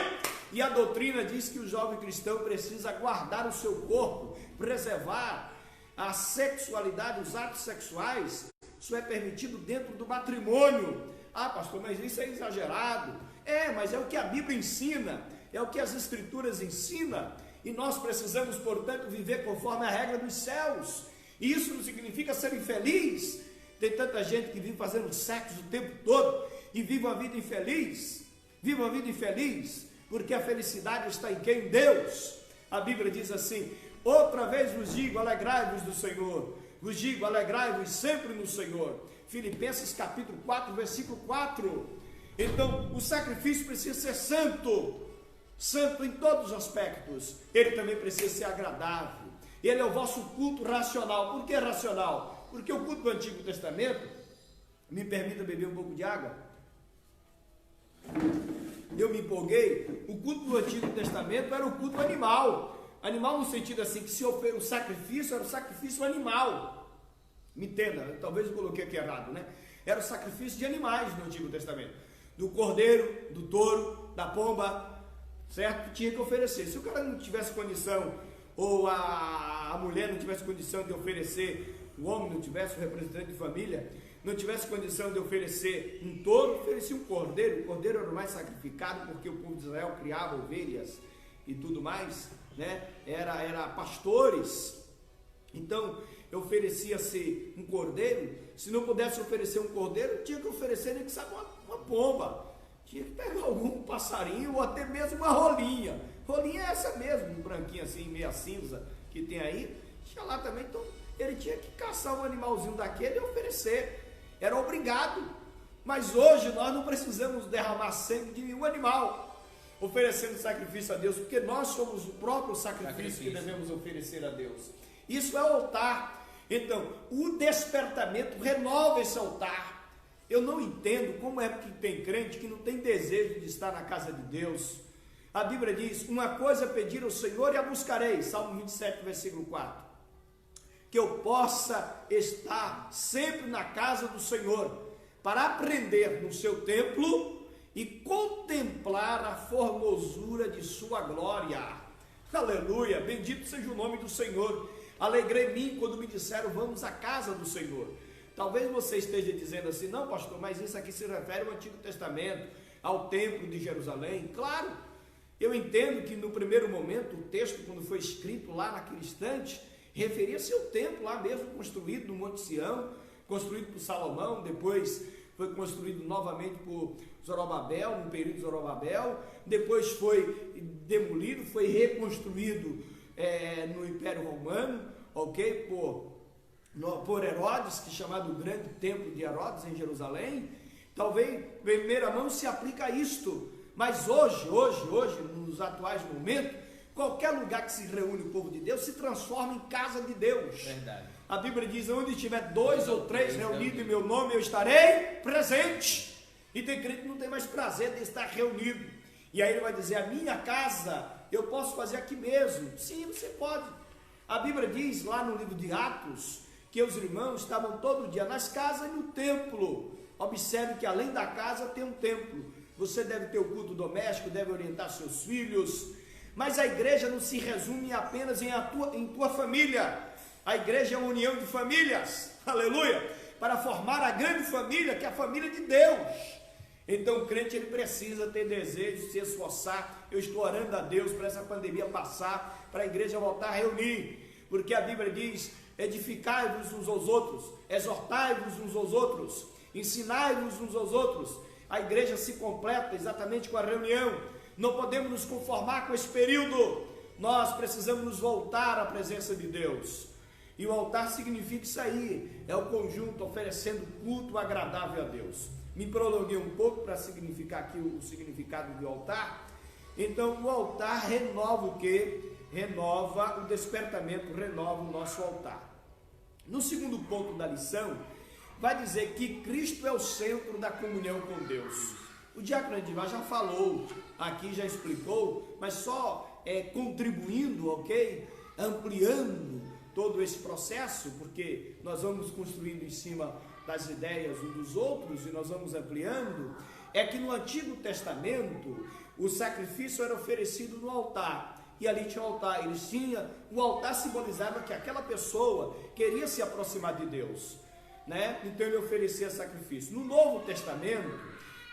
E a doutrina diz que o jovem cristão precisa guardar o seu corpo, preservar a sexualidade, os atos sexuais. Isso é permitido dentro do matrimônio. Ah, pastor, mas isso é exagerado. Mas é o que a Bíblia ensina, é o que as Escrituras ensinam, e nós precisamos, portanto, viver conforme a regra dos céus. E isso não significa ser infeliz. Tem tanta gente que vive fazendo sexo o tempo todo e vive uma vida infeliz. Vive uma vida infeliz, porque a felicidade está em quem? Em Deus. A Bíblia diz assim: outra vez vos digo, alegrai-vos do Senhor. Vos digo, alegrai-vos sempre no Senhor. Filipenses capítulo 4, versículo 4. Então, o sacrifício precisa ser santo. Santo em todos os aspectos. Ele também precisa ser agradável. Ele é o vosso culto racional. Por que racional? Porque o culto do Antigo Testamento, me permita beber um pouco de água, eu me empolguei. O culto do Antigo Testamento era o culto animal. Animal no sentido assim, que o sacrifício era o sacrifício animal. Me entenda, talvez eu coloquei aqui errado, né? Era o sacrifício de animais no Antigo Testamento. Do cordeiro, do touro, da pomba, certo? Tinha que oferecer. Se o cara não tivesse condição, ou a mulher não tivesse condição de oferecer, o homem não tivesse, o representante de família, não tivesse condição de oferecer um touro, oferecia um cordeiro. O cordeiro era o mais sacrificado, porque o povo de Israel criava ovelhas e tudo mais, né? Era pastores. Então, oferecia-se um cordeiro. Se não pudesse oferecer um cordeiro, tinha que oferecer, nem que sabe, uma pomba. Tinha que pegar algum passarinho ou até mesmo uma rolinha. Rolinha é essa mesmo, branquinha assim, meia cinza, que tem aí. Tinha lá também, então ele tinha que caçar um animalzinho daquele e oferecer. Era obrigado. Mas hoje nós não precisamos derramar sangue de nenhum animal, oferecendo sacrifício a Deus, porque nós somos o próprio sacrifício que devemos oferecer a Deus. Isso é o altar. Então, o despertamento renova esse altar. Eu não entendo como é que tem crente que não tem desejo de estar na casa de Deus. A Bíblia diz: uma coisa pedir ao Senhor e a buscarei. Salmo 27, versículo 4. Que eu possa estar sempre na casa do Senhor, para aprender no seu templo e contemplar a formosura de sua glória. Aleluia, bendito seja o nome do Senhor. Alegrei-me quando me disseram: vamos à casa do Senhor. Talvez você esteja dizendo assim: não, pastor, mas isso aqui se refere ao Antigo Testamento, ao templo de Jerusalém. Claro, eu entendo que no primeiro momento o texto, quando foi escrito lá naquele instante, referia-se ao templo lá mesmo, construído no Monte Sião, construído por Salomão, depois foi construído novamente por Zorobabel, no período de Zorobabel, depois foi demolido, foi reconstruído no Império Romano, ok, por Herodes, que é chamado o Grande Templo de Herodes em Jerusalém. Talvez, em primeira mão, se aplica a isto, mas hoje, nos atuais momentos, qualquer lugar que se reúne o povo de Deus se transforma em casa de Deus. Verdade. A Bíblia diz: onde tiver 2 ou 3 reunidos em meu nome, eu estarei presente. E tem crente que não tem mais prazer de estar reunido. E aí ele vai dizer: a minha casa eu posso fazer aqui mesmo. Sim, você pode. A Bíblia diz lá no livro de Atos que os irmãos estavam todo dia nas casas e no templo. Observe que além da casa tem um templo. Você deve ter o culto doméstico, deve orientar seus filhos. Mas a igreja não se resume apenas em tua família. A igreja é uma união de famílias, aleluia, para formar a grande família, que é a família de Deus. Então o crente ele precisa ter desejo de se esforçar. Eu estou orando a Deus para essa pandemia passar, para a igreja voltar a reunir, porque a Bíblia diz: edificai-vos uns aos outros, exortai-vos uns aos outros, ensinai-vos uns aos outros. A igreja se completa exatamente com a reunião. Não podemos nos conformar com esse período. Nós precisamos nos voltar à presença de Deus. E o altar significa isso aí, é o conjunto oferecendo culto agradável a Deus. Me prolonguei um pouco para significar aqui o significado do altar. Então o altar renova o quê? Renova o despertamento, renova o nosso altar. No segundo ponto da lição, vai dizer que Cristo é o centro da comunhão com Deus. O diácono Edivar já falou, aqui já explicou, mas só contribuindo, ok? Ampliando todo esse processo, porque nós vamos construindo em cima das ideias uns dos outros e nós vamos ampliando, é que no Antigo Testamento o sacrifício era oferecido no altar, e ali tinha o altar, o altar simbolizava que aquela pessoa queria se aproximar de Deus, né? Então ele oferecia sacrifício. No Novo Testamento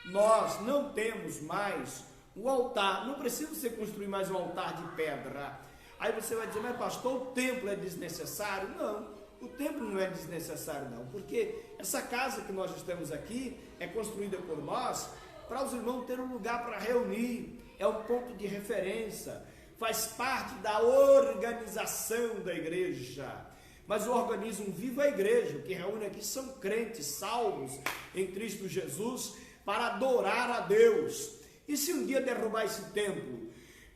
nós não temos mais o altar, não precisa você construir mais um altar de pedra. Aí você vai dizer: mas pastor, o templo é desnecessário? Não, o templo não é desnecessário não, porque essa casa que nós estamos aqui é construída por nós para os irmãos terem um lugar para reunir, é um ponto de referência, faz parte da organização da igreja. Mas o organismo vivo é a igreja, o que reúne aqui são crentes salvos em Cristo Jesus para adorar a Deus. E se um dia derrubar esse templo,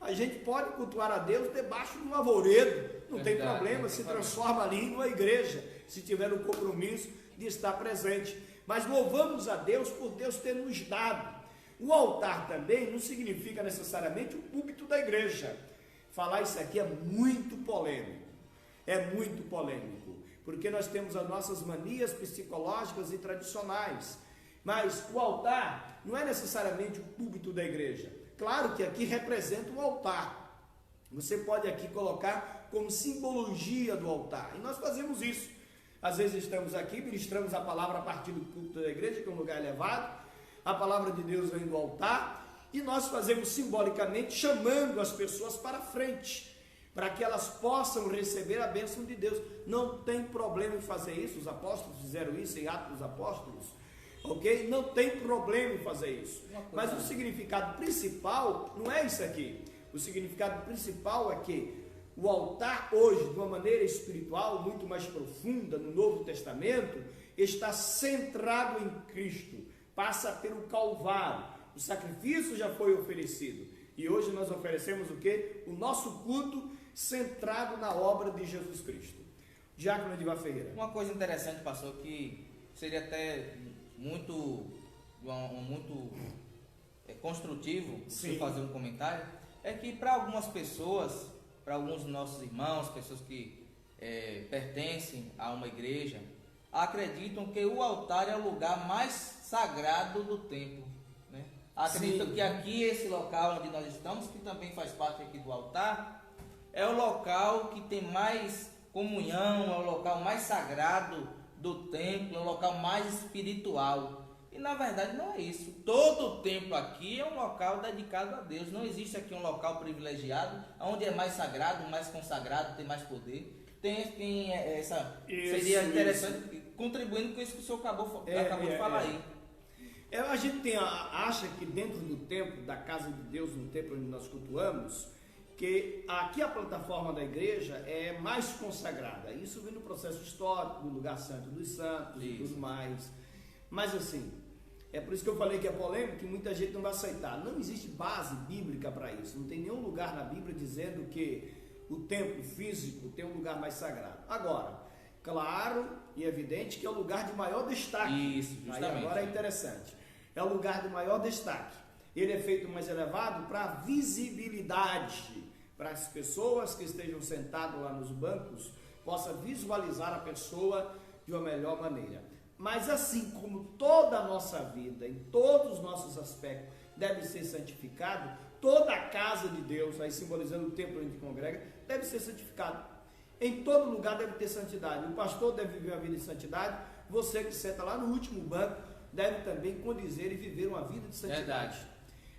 a gente pode cultuar a Deus debaixo de um arvoredo, não tem problema, se transforma ali numa igreja, se tiver o compromisso de estar presente. Mas louvamos a Deus por Deus ter nos dado. O altar também não significa necessariamente o púlpito da igreja. Falar isso aqui é muito polêmico, porque nós temos as nossas manias psicológicas e tradicionais. Mas o altar não é necessariamente o púlpito da igreja. Claro que aqui representa um altar. Você pode aqui colocar como simbologia do altar. E nós fazemos isso. Às vezes estamos aqui, ministramos a palavra a partir do púlpito da igreja, que é um lugar elevado. A palavra de Deus vem do altar. E nós fazemos simbolicamente, chamando as pessoas para frente, para que elas possam receber a bênção de Deus. Não tem problema em fazer isso. Os apóstolos fizeram isso em Atos dos Apóstolos. Ok? Não tem problema em fazer isso. Mas o significado principal não é isso aqui. O significado principal é que o altar hoje, de uma maneira espiritual muito mais profunda, no Novo Testamento, está centrado em Cristo. Passa pelo Calvário. O sacrifício já foi oferecido. E hoje nós oferecemos o quê? O nosso culto centrado na obra de Jesus Cristo. Diácono Edivar Ferreira. Uma coisa interessante, pastor, que seria até muito construtivo se fazer um comentário, é que para algumas pessoas, para alguns dos nossos irmãos, pessoas que pertencem a uma igreja, acreditam que o altar é o lugar mais sagrado do templo, né? Acreditam que aqui, esse local onde nós estamos, que também faz parte aqui do altar, é o local que tem mais comunhão, é o local mais sagrado do templo, é o local mais espiritual. E na verdade não é isso. Todo o templo aqui é um local dedicado a Deus. Não existe aqui um local privilegiado, onde é mais sagrado, mais consagrado, tem mais poder. Tem essa... seria interessante, contribuindo com isso que o senhor acabou de falar aí. A gente acha que dentro do templo, da casa de Deus, no templo onde nós cultuamos, que aqui a plataforma da igreja é mais consagrada. Isso vem no processo histórico, do lugar santo dos santos e tudo mais. Mas assim, é por isso que eu falei que é polêmico, que muita gente não vai aceitar. Não existe base bíblica para isso. Não tem nenhum lugar na Bíblia dizendo que o templo físico tem um lugar mais sagrado. Agora, claro e evidente que é o lugar de maior destaque. Isso, justamente. Aí agora é interessante. É o lugar de maior destaque. Ele é feito mais elevado para visibilidade, para as pessoas que estejam sentadas lá nos bancos possam visualizar a pessoa de uma melhor maneira. Mas assim como toda a nossa vida, em todos os nossos aspectos, deve ser santificado, toda a casa de Deus, aí simbolizando o templo onde a gente congrega, deve ser santificado. Em todo lugar deve ter santidade. O pastor deve viver a vida em santidade. Você que senta lá no último banco, deve também condizer e viver uma vida de santidade. Verdade.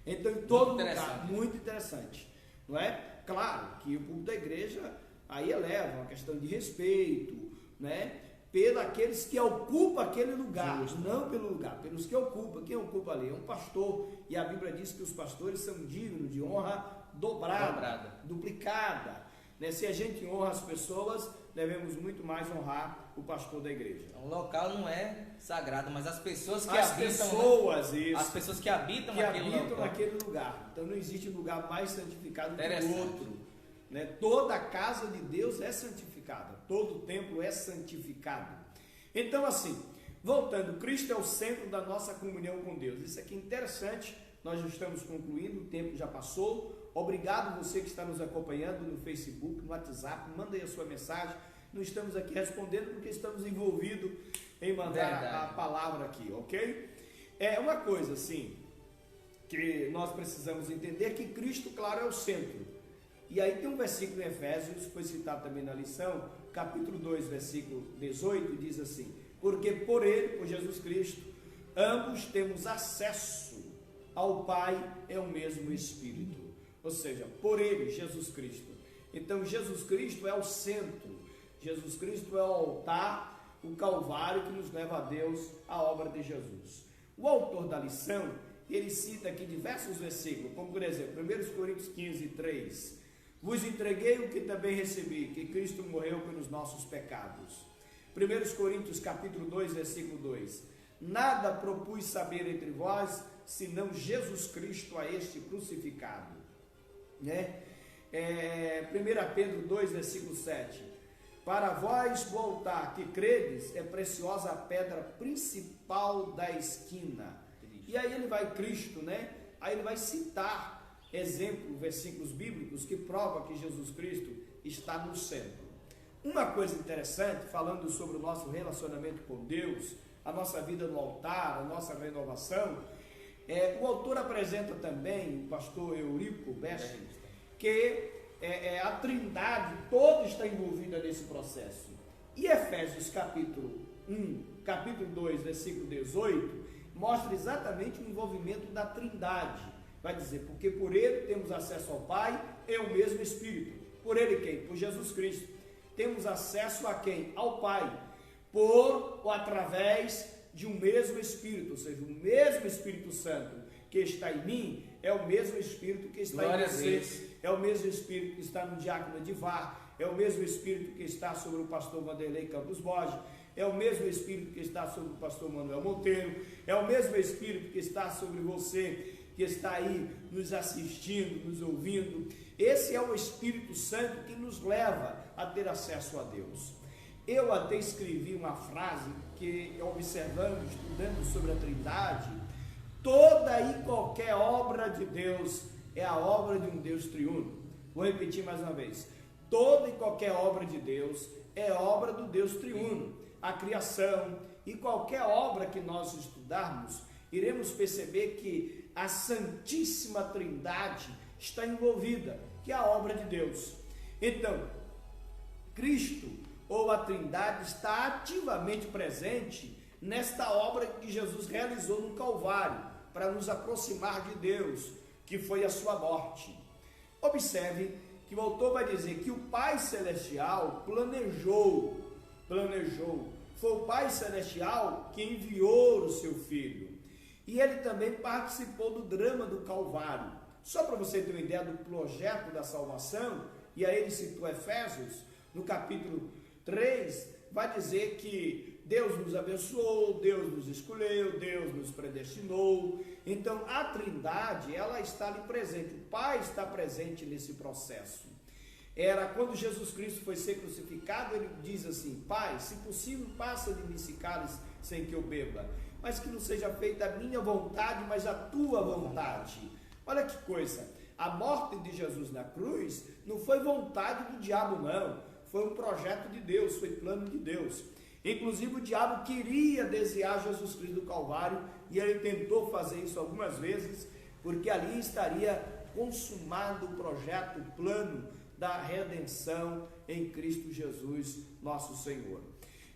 Então, em todo Muito lugar, interessante. muito interessante, não é? Claro que o público da igreja aí eleva uma questão de respeito, né? Pelos que ocupam aquele lugar, Justo. não pelo lugar, pelos que ocupam. Quem ocupa ali é um pastor, e a Bíblia diz que os pastores são dignos de honra dobrada. Duplicada, né? Se a gente honra as pessoas, devemos muito mais honrar o pastor da igreja. O local não é sagrado, mas as pessoas que As habitam, pessoas, isso, as pessoas que habitam que aquele habitam local. naquele lugar. Então não existe lugar mais santificado que o Interessante. outro, né? Toda a casa de Deus é santificada, todo o templo é santificado. Então, assim, voltando, Cristo é o centro da nossa comunhão com Deus. Isso aqui é interessante. Nós já estamos concluindo, o tempo já passou. Obrigado você que está nos acompanhando no Facebook, no WhatsApp, manda aí a sua mensagem. Não estamos aqui respondendo porque estamos envolvidos em mandar a palavra aqui, ok? É uma coisa assim, que nós precisamos entender, que Cristo, claro, é o centro. E aí tem um versículo em Efésios, foi citado também na lição, capítulo 2, versículo 18, diz assim: porque por ele, por Jesus Cristo, ambos temos acesso ao Pai, é o mesmo Espírito. Ou seja, por ele, Jesus Cristo. Então Jesus Cristo é o centro, Jesus Cristo é o altar, o Calvário que nos leva a Deus, a obra de Jesus. O autor da lição, ele cita aqui diversos versículos, como por exemplo, 1 Coríntios 15, 3. Vos entreguei o que também recebi, que Cristo morreu pelos nossos pecados. 1 Coríntios capítulo 2, versículo 2. Nada propus saber entre vós, senão Jesus Cristo a este crucificado. Né? 1 Pedro 2, versículo 7. Para vós o altar que credes é preciosa a pedra principal da esquina. E aí ele vai, Cristo, né? Aí ele vai citar exemplos, versículos bíblicos que provam que Jesus Cristo está no centro. Uma coisa interessante, falando sobre o nosso relacionamento com Deus, a nossa vida no altar, a nossa renovação, o autor apresenta também, o pastor Eurico Best, que a Trindade toda está envolvida nesse processo. E Efésios capítulo 1, capítulo 2, versículo 18, mostra exatamente o envolvimento da Trindade. Vai dizer, porque por ele temos acesso ao Pai, é o mesmo Espírito. Por ele quem? Por Jesus Cristo. Temos acesso a quem? Ao Pai. Por ou através de um mesmo Espírito, ou seja, o mesmo Espírito Santo que está em mim, é o mesmo Espírito que está Glória em você, é o mesmo Espírito que está no diácono Edivar, é o mesmo Espírito que está sobre o pastor Vanderlei Campos Borges, é o mesmo Espírito que está sobre o pastor Manuel Monteiro, é o mesmo Espírito que está sobre você, que está aí nos assistindo, nos ouvindo. Esse é o Espírito Santo que nos leva a ter acesso a Deus. Eu até escrevi uma frase que, observando, estudando sobre a Trindade, toda e qualquer obra de Deus é a obra de um Deus triuno. Vou repetir mais uma vez. Toda e qualquer obra de Deus é obra do Deus triuno. A criação e qualquer obra que nós estudarmos, iremos perceber que a Santíssima Trindade está envolvida, que é a obra de Deus. Então, Cristo ou a Trindade está ativamente presente nesta obra que Jesus realizou no Calvário, para nos aproximar de Deus, que foi a sua morte. Observe que o autor vai dizer que o Pai Celestial planejou, foi o Pai Celestial que enviou o seu Filho, e ele também participou do drama do Calvário. Só para você ter uma ideia do projeto da salvação, e aí ele citou Efésios, no capítulo 3, vai dizer que Deus nos abençoou, Deus nos escolheu, Deus nos predestinou. Então a Trindade, ela está ali presente, o Pai está presente nesse processo. Era quando Jesus Cristo foi ser crucificado, ele diz assim: Pai, se possível, passa de mim esse cálice sem que eu beba, mas que não seja feita a minha vontade, mas a tua vontade. Olha que coisa, a morte de Jesus na cruz não foi vontade do diabo, não, foi um projeto de Deus, foi plano de Deus. Inclusive o diabo queria desviar Jesus Cristo do Calvário, e ele tentou fazer isso algumas vezes, porque ali estaria consumado o projeto, o plano da redenção em Cristo Jesus, nosso Senhor.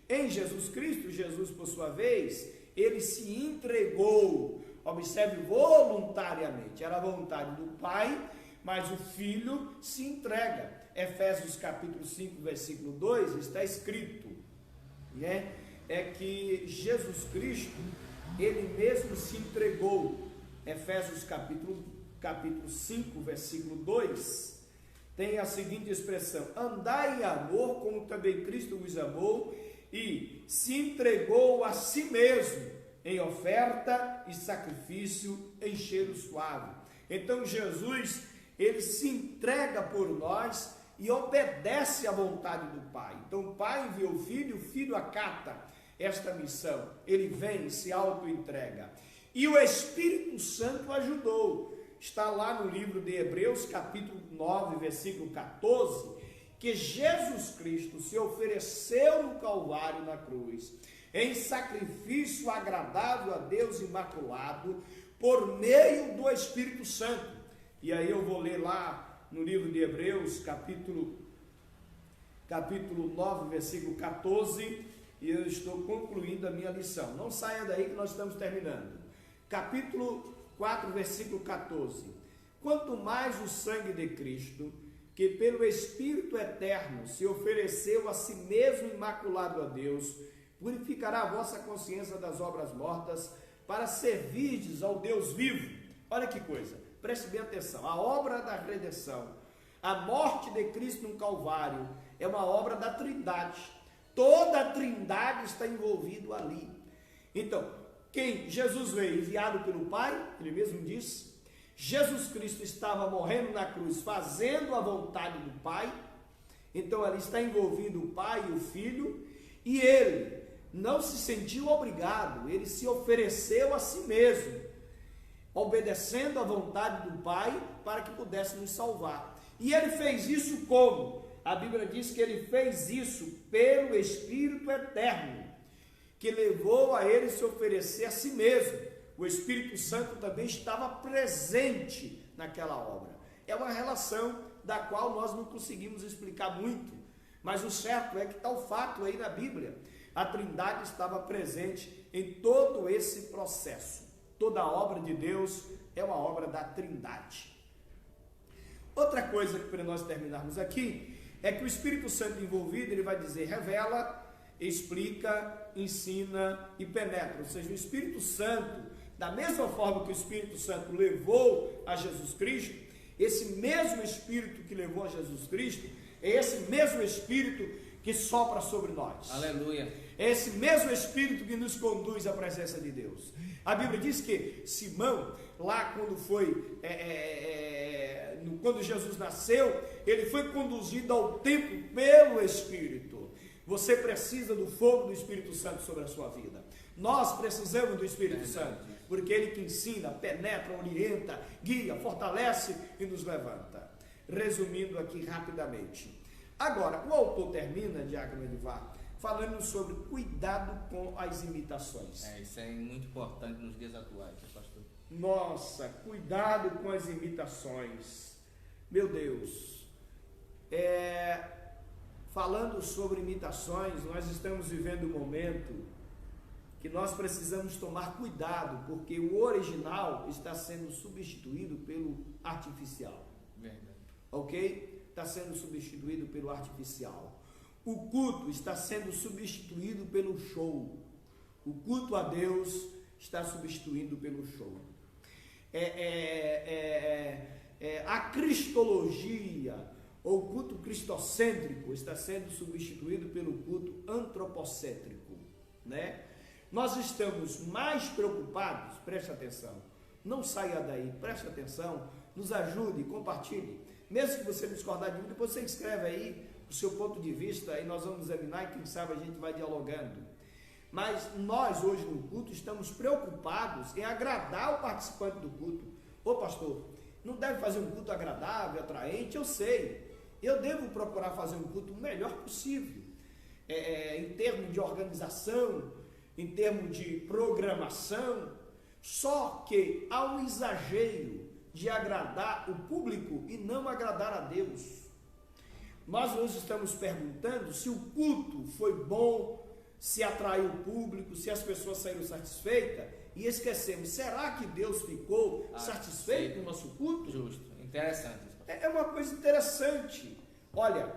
Em Jesus Cristo, Jesus, por sua vez, ele se entregou. Observe, voluntariamente. Era a vontade do Pai, mas o Filho se entrega. Efésios capítulo 5, versículo 2, está escrito, né? É que Jesus Cristo, ele mesmo se entregou. Efésios capítulo 5, versículo 2, tem a seguinte expressão: andai em amor, como também Cristo vos amou, e se entregou a si mesmo, em oferta e sacrifício em cheiro suave. Então Jesus, ele se entrega por nós e obedece à vontade do Pai. Então o Pai enviou o Filho acata esta missão, ele vem e se auto-entrega. E o Espírito Santo ajudou. Está lá no livro de Hebreus, capítulo 9, versículo 14, que Jesus Cristo se ofereceu no Calvário, na cruz, em sacrifício agradável a Deus, imaculado, por meio do Espírito Santo. E aí eu vou ler lá no livro de Hebreus, capítulo 9, versículo 14, e eu estou concluindo a minha lição. Não saia daí que nós estamos terminando. Capítulo 4, versículo 14. Quanto mais o sangue de Cristo, que pelo Espírito eterno se ofereceu a si mesmo imaculado a Deus, purificará a vossa consciência das obras mortas, para servirdes ao Deus vivo. Olha que coisa, preste bem atenção. A obra da redenção, a morte de Cristo no Calvário, é uma obra da Trindade. Toda a Trindade está envolvida ali. Então, quem? Jesus veio enviado pelo Pai, ele mesmo disse. Jesus Cristo estava morrendo na cruz, fazendo a vontade do Pai. Então ali está envolvido o Pai e o Filho, e ele não se sentiu obrigado, ele se ofereceu a si mesmo, obedecendo à vontade do Pai, para que pudesse nos salvar. E ele fez isso como? A Bíblia diz que ele fez isso pelo Espírito eterno, que levou a ele se oferecer a si mesmo. O Espírito Santo também estava presente naquela obra. É uma relação da qual nós não conseguimos explicar muito, mas o certo é que está o fato aí na Bíblia. A Trindade estava presente em todo esse processo. Toda a obra de Deus é uma obra da Trindade. Outra coisa que para nós terminarmos aqui é que o Espírito Santo envolvido, ele vai dizer, revela, explica, ensina e penetra. Ou seja, o Espírito Santo, da mesma forma que o Espírito Santo levou a Jesus Cristo, esse mesmo Espírito que levou a Jesus Cristo, é esse mesmo Espírito que sopra sobre nós. Aleluia. É esse mesmo Espírito que nos conduz à presença de Deus. A Bíblia diz que Simão, lá quando quando Jesus nasceu, ele foi conduzido ao templo pelo Espírito. Você precisa do fogo do Espírito Santo sobre a sua vida. Nós precisamos do Espírito Santo, porque ele que ensina, penetra, orienta, guia, fortalece e nos levanta. Resumindo aqui rapidamente. Agora, o autor termina, Diácono Edivar, falando sobre cuidado com as imitações. Isso é muito importante nos dias atuais, pastor. Nossa, cuidado com as imitações. Meu Deus. Falando sobre imitações, nós estamos vivendo um momento que nós precisamos tomar cuidado, porque o original está sendo substituído pelo artificial. Verdade. Ok? Está sendo substituído pelo artificial. O culto está sendo substituído pelo show. O culto a Deus está substituído pelo show. A cristologia, ou culto cristocêntrico, está sendo substituído pelo culto antropocêntrico, né? Nós estamos mais preocupados, preste atenção, não saia daí, preste atenção, nos ajude, compartilhe. Mesmo que você discordar de mim, depois você escreve aí o seu ponto de vista e nós vamos examinar e quem sabe a gente vai dialogando. Mas nós hoje no culto estamos preocupados em agradar o participante do culto. Ô pastor, não deve fazer um culto agradável, atraente, eu sei. Eu devo procurar fazer um culto o melhor possível, em termos de organização, em termos de programação. Só que há um exagero de agradar o público e não agradar a Deus. Nós hoje estamos perguntando se o culto foi bom, se atraiu o público, se as pessoas saíram satisfeitas, e esquecemos, será que Deus ficou satisfeito com o nosso culto? Justo, interessante. É uma coisa interessante. Olha,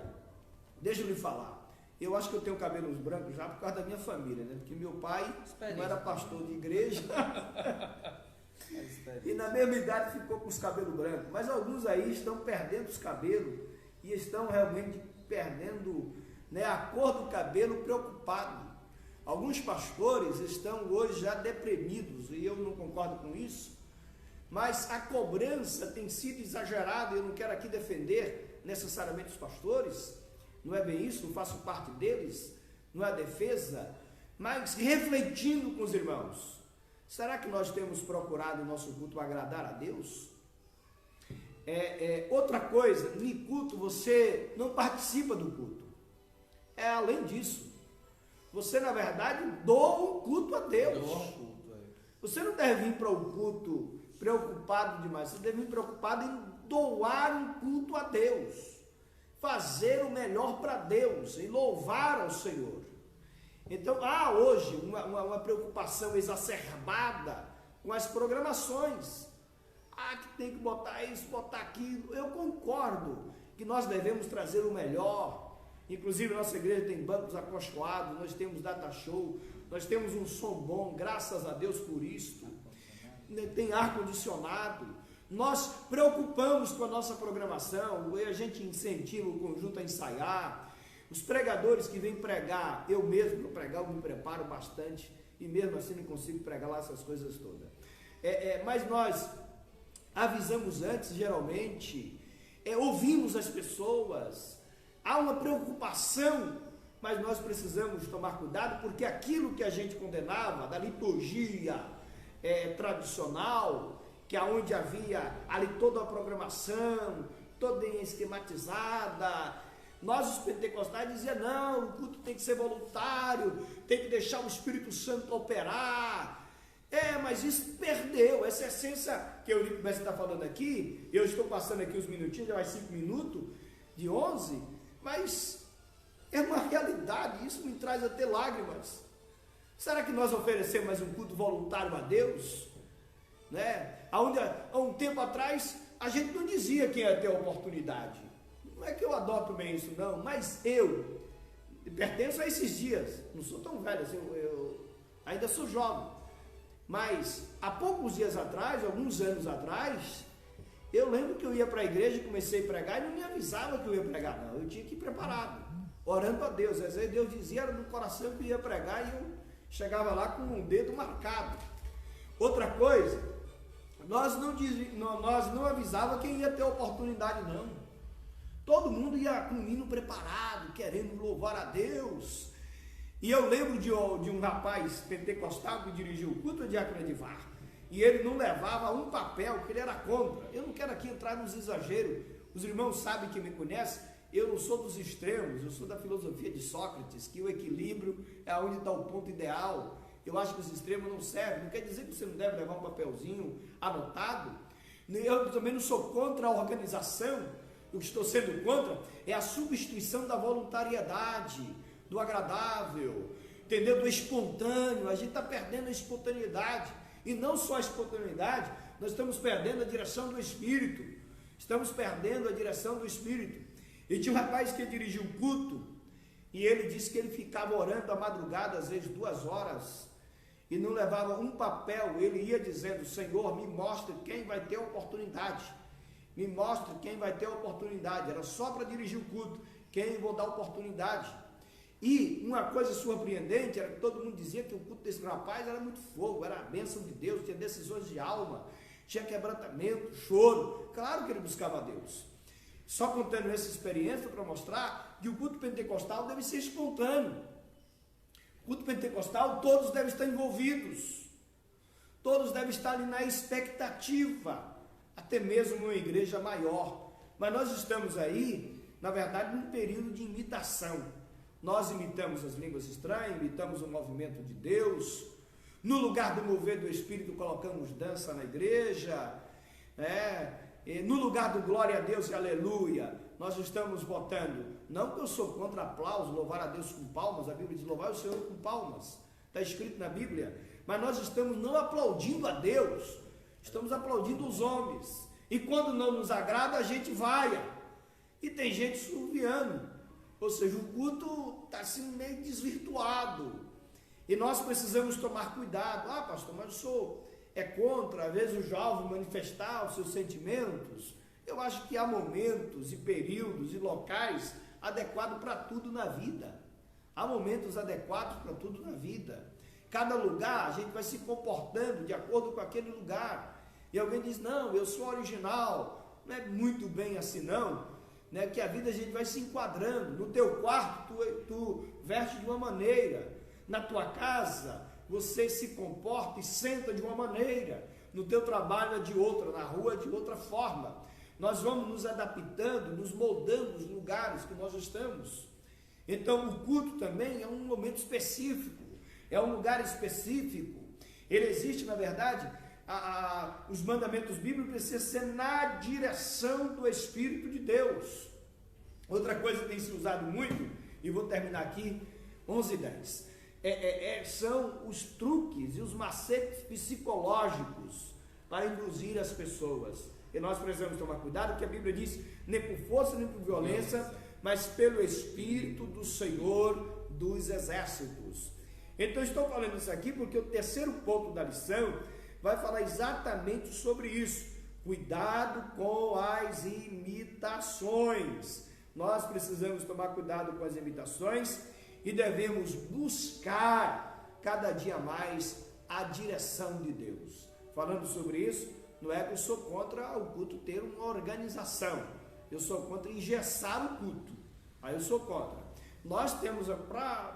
deixa eu lhe falar, eu acho que eu tenho cabelos brancos já por causa da minha família, né? Porque meu pai não era pastor de igreja, e na mesma idade ficou com os cabelos brancos, mas alguns aí estão perdendo os cabelos, e estão realmente perdendo, né, a cor do cabelo, preocupado. Alguns pastores estão hoje já deprimidos, e eu não concordo com isso, mas a cobrança tem sido exagerada. Eu não quero aqui defender necessariamente os pastores, não é bem isso, não faço parte deles, não é a defesa, mas refletindo com os irmãos, será que nós temos procurado o nosso culto agradar a Deus? Outra coisa, no culto você não participa do culto, além disso, você na verdade doa um culto a Deus. Você não deve vir para o culto preocupado demais, você deve vir preocupado em doar um culto a Deus, fazer o melhor para Deus e louvar ao Senhor. Então há hoje uma preocupação exacerbada com as programações, que tem que botar isso, botar aquilo. Eu concordo que nós devemos trazer o melhor. Inclusive nossa igreja tem bancos acolchoados, nós temos data show, nós temos um som bom, graças a Deus por isso, tem ar-condicionado, nós preocupamos com a nossa programação, a gente incentiva o conjunto a ensaiar, os pregadores que vêm pregar, eu mesmo para pregar eu me preparo bastante, e mesmo assim não consigo pregar lá essas coisas todas, mas nós avisamos antes, geralmente, ouvimos as pessoas, há uma preocupação, mas nós precisamos tomar cuidado, porque aquilo que a gente condenava, da liturgia tradicional, que é onde havia ali toda a programação, toda esquematizada, nós os pentecostais dizíamos, não, o culto tem que ser voluntário, tem que deixar o Espírito Santo operar, mas isso perdeu, essa essência que eu li que está falando aqui, eu estou passando aqui os minutinhos, já vai 5 minutos, de 11, mas é uma realidade, isso me traz até lágrimas. Será que nós oferecemos mais um culto voluntário a Deus? Há um tempo atrás, a gente não dizia quem ia ter a oportunidade. Não é que eu adoto bem isso não, mas eu pertenço a esses dias, não sou tão velho assim, eu ainda sou jovem. Mas há poucos dias atrás, alguns anos atrás, eu lembro que eu ia para a igreja e comecei a pregar e não me avisava que eu ia pregar, não. Eu tinha que ir preparado, orando a Deus. Às vezes Deus dizia, era no coração que eu ia pregar e eu chegava lá com um dedo marcado. Outra coisa, nós não avisava quem ia ter oportunidade, não. Todo mundo ia com o hino preparado, querendo louvar a Deus. E eu lembro de um rapaz pentecostal que dirigiu o culto de Diácono Edivar. E ele não levava um papel, que ele era contra. Eu não quero aqui entrar nos exageros. Os irmãos sabem que me conhecem. Eu não sou dos extremos, eu sou da filosofia de Sócrates, que o equilíbrio é onde está o ponto ideal. Eu acho que os extremos não servem. Não quer dizer que você não deve levar um papelzinho anotado. Eu também não sou contra a organização. O que estou sendo contra é a substituição da voluntariedade, do agradável, entendeu? Do espontâneo. A gente está perdendo a espontaneidade. E não só a espontaneidade, nós estamos perdendo a direção do Espírito. Estamos perdendo a direção do Espírito. E tinha um rapaz que dirigiu um culto, e ele disse que ele ficava orando à madrugada, às vezes 2 horas, e não levava um papel. Ele ia dizendo, Senhor, me mostre quem vai ter oportunidade. Me mostre quem vai ter oportunidade. Era só para dirigir o culto, quem vou dar oportunidade. E uma coisa surpreendente era que todo mundo dizia que o culto desse rapaz era muito fogo, era a bênção de Deus, tinha decisões de alma, tinha quebrantamento, choro. Claro que ele buscava a Deus. Só contando essa experiência para mostrar que o culto pentecostal deve ser espontâneo. O culto pentecostal, todos devem estar envolvidos. Todos devem estar ali na expectativa, até mesmo numa igreja maior. Mas nós estamos aí, na verdade, num período de imitação. Nós imitamos as línguas estranhas, imitamos o movimento de Deus. No lugar do mover do Espírito, colocamos dança na igreja. No lugar do glória a Deus e aleluia, nós estamos botando, não que eu sou contra aplauso, louvar a Deus com palmas, a Bíblia diz louvar o Senhor com palmas, está escrito na Bíblia, mas nós estamos não aplaudindo a Deus, estamos aplaudindo os homens, e quando não nos agrada a gente vaia, e tem gente surviando, ou seja, o culto está assim meio desvirtuado, e nós precisamos tomar cuidado. Ah, pastor, mas o senhor é contra, às vezes, o jovem manifestar os seus sentimentos. Eu acho que há momentos e períodos e locais adequados para tudo na vida. Há momentos adequados para tudo na vida. Cada lugar a gente vai se comportando de acordo com aquele lugar. E alguém diz, não, eu sou original. Não é muito bem assim não, né? Que a vida a gente vai se enquadrando. No teu quarto tu veste de uma maneira. Na tua casa você se comporta e senta de uma maneira. No teu trabalho é de outra, na rua é de outra forma. Nós vamos nos adaptando, nos moldando nos lugares que nós estamos. Então o culto também é um momento específico, é um lugar específico. Ele existe, na verdade, os mandamentos bíblicos precisam ser na direção do Espírito de Deus. Outra coisa que tem se usado muito, e vou terminar aqui, 11:10, são os truques e os macetes psicológicos para induzir as pessoas. E nós precisamos tomar cuidado, porque a Bíblia diz, nem por força nem por violência, mas pelo Espírito do Senhor dos Exércitos. Então estou falando isso aqui porque o terceiro ponto da lição vai falar exatamente sobre isso. Cuidado com as imitações. Nós precisamos tomar cuidado com as imitações e devemos buscar cada dia mais a direção de Deus. Falando sobre isso, não é que eu sou contra o culto ter uma organização, eu sou contra engessar o culto, aí eu sou contra. Nós temos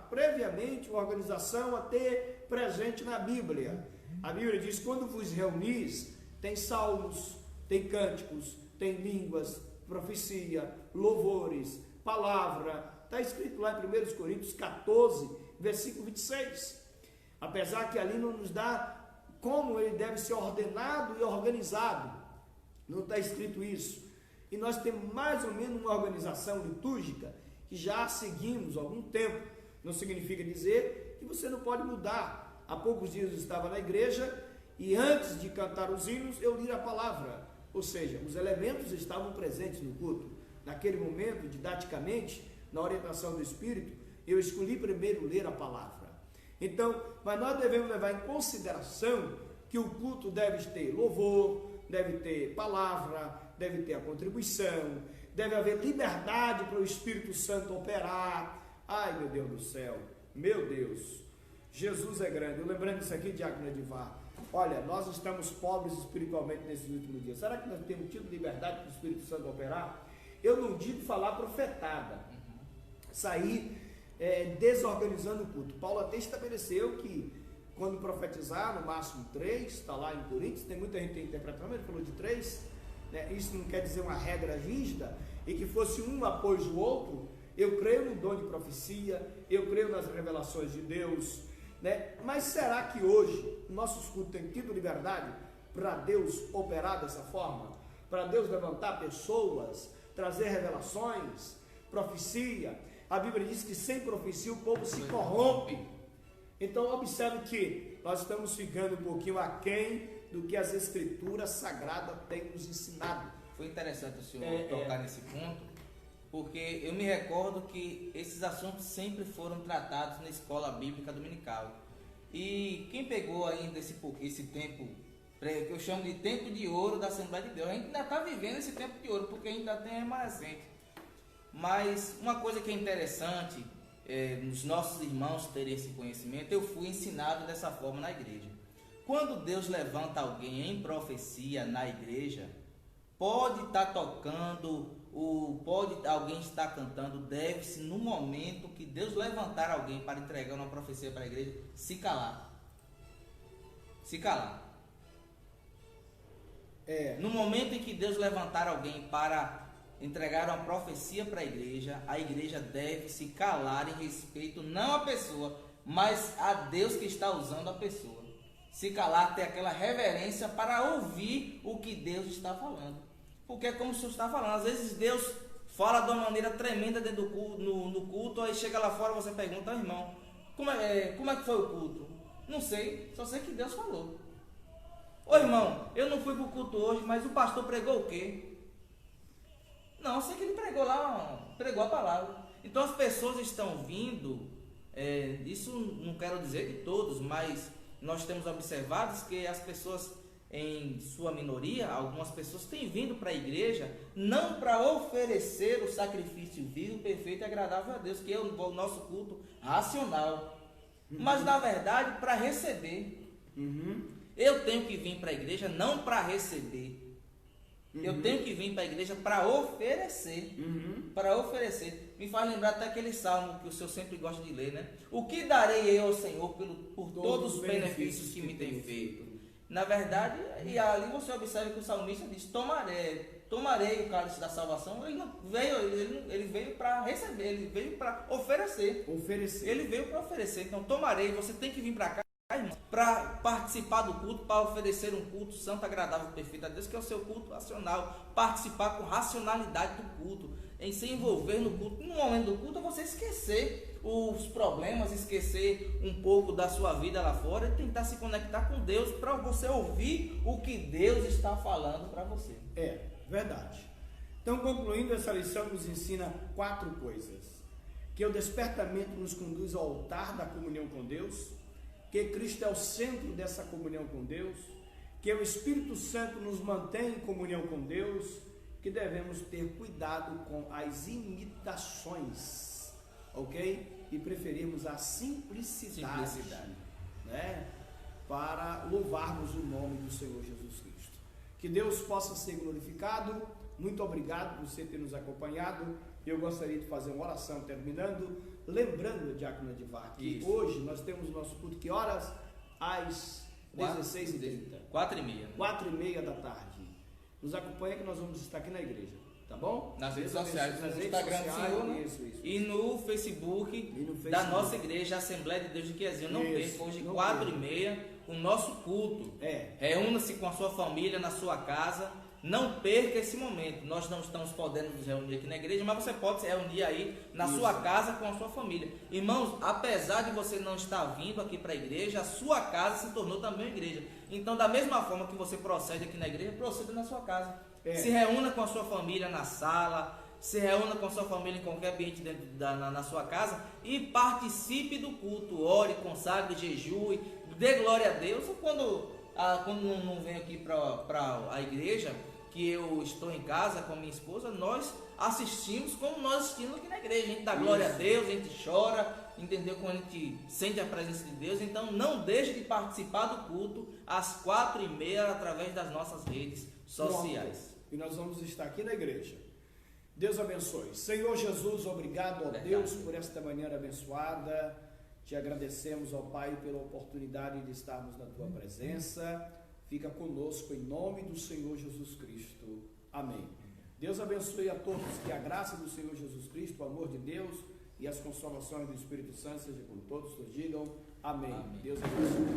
previamente uma organização a ter presente na Bíblia. A Bíblia diz, quando vos reunis, tem salmos, tem cânticos, tem línguas, profecia, louvores, palavra, está escrito lá em 1 Coríntios 14, versículo 26, apesar que ali não nos dá como ele deve ser ordenado e organizado, não está escrito isso, e nós temos mais ou menos uma organização litúrgica, que já seguimos há algum tempo, não significa dizer que você não pode mudar. Há poucos dias eu estava na igreja, e antes de cantar os hinos, eu li a palavra, ou seja, os elementos estavam presentes no culto, naquele momento, didaticamente, na orientação do Espírito, eu escolhi primeiro ler a palavra. Então, mas nós devemos levar em consideração que o culto deve ter louvor, deve ter palavra, deve ter a contribuição, deve haver liberdade para o Espírito Santo operar. Ai, meu Deus do céu, meu Deus, Jesus é grande. Eu lembrando disso aqui, Diácono Edivar, olha, nós estamos pobres espiritualmente nesses últimos dias. Será que nós temos tido liberdade para o Espírito Santo operar? Eu não digo falar profetada, sair desorganizando o culto. Paulo até estabeleceu que quando profetizar, no máximo 3, está lá em Coríntios, tem muita gente interpretando, ele falou de 3, né? Isso não quer dizer uma regra rígida, e que fosse um após o outro. Eu creio no dom de profecia, eu creio nas revelações de Deus, né? Mas será que hoje nossos cultos têm tido liberdade para Deus operar dessa forma? Para Deus levantar pessoas, trazer revelações, profecia? A Bíblia diz que sem profecia o povo se corrompe. Então observe que nós estamos ficando um pouquinho aquém do que as Escrituras Sagradas têm nos ensinado. Foi interessante o senhor tocar nesse ponto, porque eu me recordo que esses assuntos sempre foram tratados na escola bíblica dominical. E quem pegou ainda esse tempo, que eu chamo de tempo de ouro da Assembleia de Deus, a gente ainda está vivendo esse tempo de ouro, porque ainda tem remanescente. Mas uma coisa que é interessante, nos nossos irmãos terem esse conhecimento, eu fui ensinado dessa forma na igreja. Quando Deus levanta alguém em profecia na igreja, pode estar tocando, pode alguém estar cantando, deve-se, no momento que Deus levantar alguém para entregar uma profecia para a igreja, se calar. Se calar. No momento em que Deus levantar alguém para entregar uma profecia para a igreja deve se calar em respeito não à pessoa, mas a Deus que está usando a pessoa. Se calar, ter aquela reverência para ouvir o que Deus está falando. Porque é como o senhor está falando, às vezes Deus fala de uma maneira tremenda dentro do culto, no culto, aí chega lá fora, você pergunta, irmão, como é que foi o culto? Não sei, só sei que Deus falou. Ô irmão, eu não fui pro culto hoje, mas o pastor pregou o quê? Não, eu sei que ele pregou a palavra. Então as pessoas estão vindo, isso não quero dizer de todos, mas nós temos observado que as pessoas, em sua minoria, algumas pessoas têm vindo para a igreja não para oferecer o sacrifício vivo, perfeito e agradável a Deus, que é o nosso culto racional, mas na verdade para receber. Eu tenho que vir para a igreja não para receber. Eu tenho que vir para a igreja para oferecer. Para oferecer. Me faz lembrar até aquele salmo que o senhor sempre gosta de ler, né? O que darei eu ao Senhor por todos os benefícios que me tem feito? Na verdade, e ali você observa que o salmista diz: tomarei o cálice da salvação. Ele veio para receber, ele veio para oferecer. Ele veio para oferecer. Então, tomarei. Você tem que vir para cá, para participar do culto, para oferecer um culto santo, agradável, perfeito a Deus, que é o seu culto racional. Participar com racionalidade do culto, em se envolver no culto. No momento do culto é você esquecer os problemas, esquecer um pouco da sua vida lá fora e tentar se conectar com Deus, para você ouvir o que Deus está falando para você. É verdade. Então, concluindo, essa lição nos ensina 4 coisas: que o despertamento nos conduz ao altar da comunhão com Deus, que Cristo é o centro dessa comunhão com Deus, que o Espírito Santo nos mantém em comunhão com Deus, que devemos ter cuidado com as imitações, ok? E preferirmos a simplicidade. Né? Para louvarmos o nome do Senhor Jesus Cristo. Que Deus possa ser glorificado. Muito obrigado por você ter nos acompanhado. Eu gostaria de fazer uma oração terminando, lembrando, Diácono Edivar, que hoje nós temos o nosso culto, que horas? Às 16h30. 4h30 da tarde. Nos acompanha que nós vamos estar aqui na igreja, tá bom? Nas redes sociais, no Instagram do Senhor, né? Isso. E no Facebook da nossa igreja, Assembleia de Deus de Quezinho. Não perca, hoje 4h30, o nosso culto. Reúna-se com a sua família, na sua casa. Não perca esse momento. Nós não estamos podendo nos reunir aqui na igreja, mas você pode se reunir aí na sua casa com a sua família. Irmãos, apesar de você não estar vindo aqui para a igreja, a sua casa se tornou também uma igreja. Então, da mesma forma que você procede aqui na igreja, proceda na sua casa. Se reúna com a sua família na sala, se reúna com a sua família em qualquer ambiente dentro na sua casa e participe do culto. Ore, consagre, jejue, dê glória a Deus. Quando não venho aqui para a igreja, que eu estou em casa com a minha esposa, nós assistimos como nós assistimos aqui na igreja. A gente dá glória a Deus, a gente chora, entendeu? Quando a gente sente a presença de Deus. Então não deixe de participar do culto às 4h30 através das nossas redes sociais. Pronto. E nós vamos estar aqui na igreja. Deus abençoe. Senhor Jesus, obrigado, ó Deus, por esta manhã abençoada. Te agradecemos, ó Pai, pela oportunidade de estarmos na Tua presença. Fica conosco em nome do Senhor Jesus Cristo. Amém. Deus abençoe a todos. Que a graça do Senhor Jesus Cristo, o amor de Deus e as consolações do Espírito Santo seja com todos. Todos digam amém. Deus abençoe.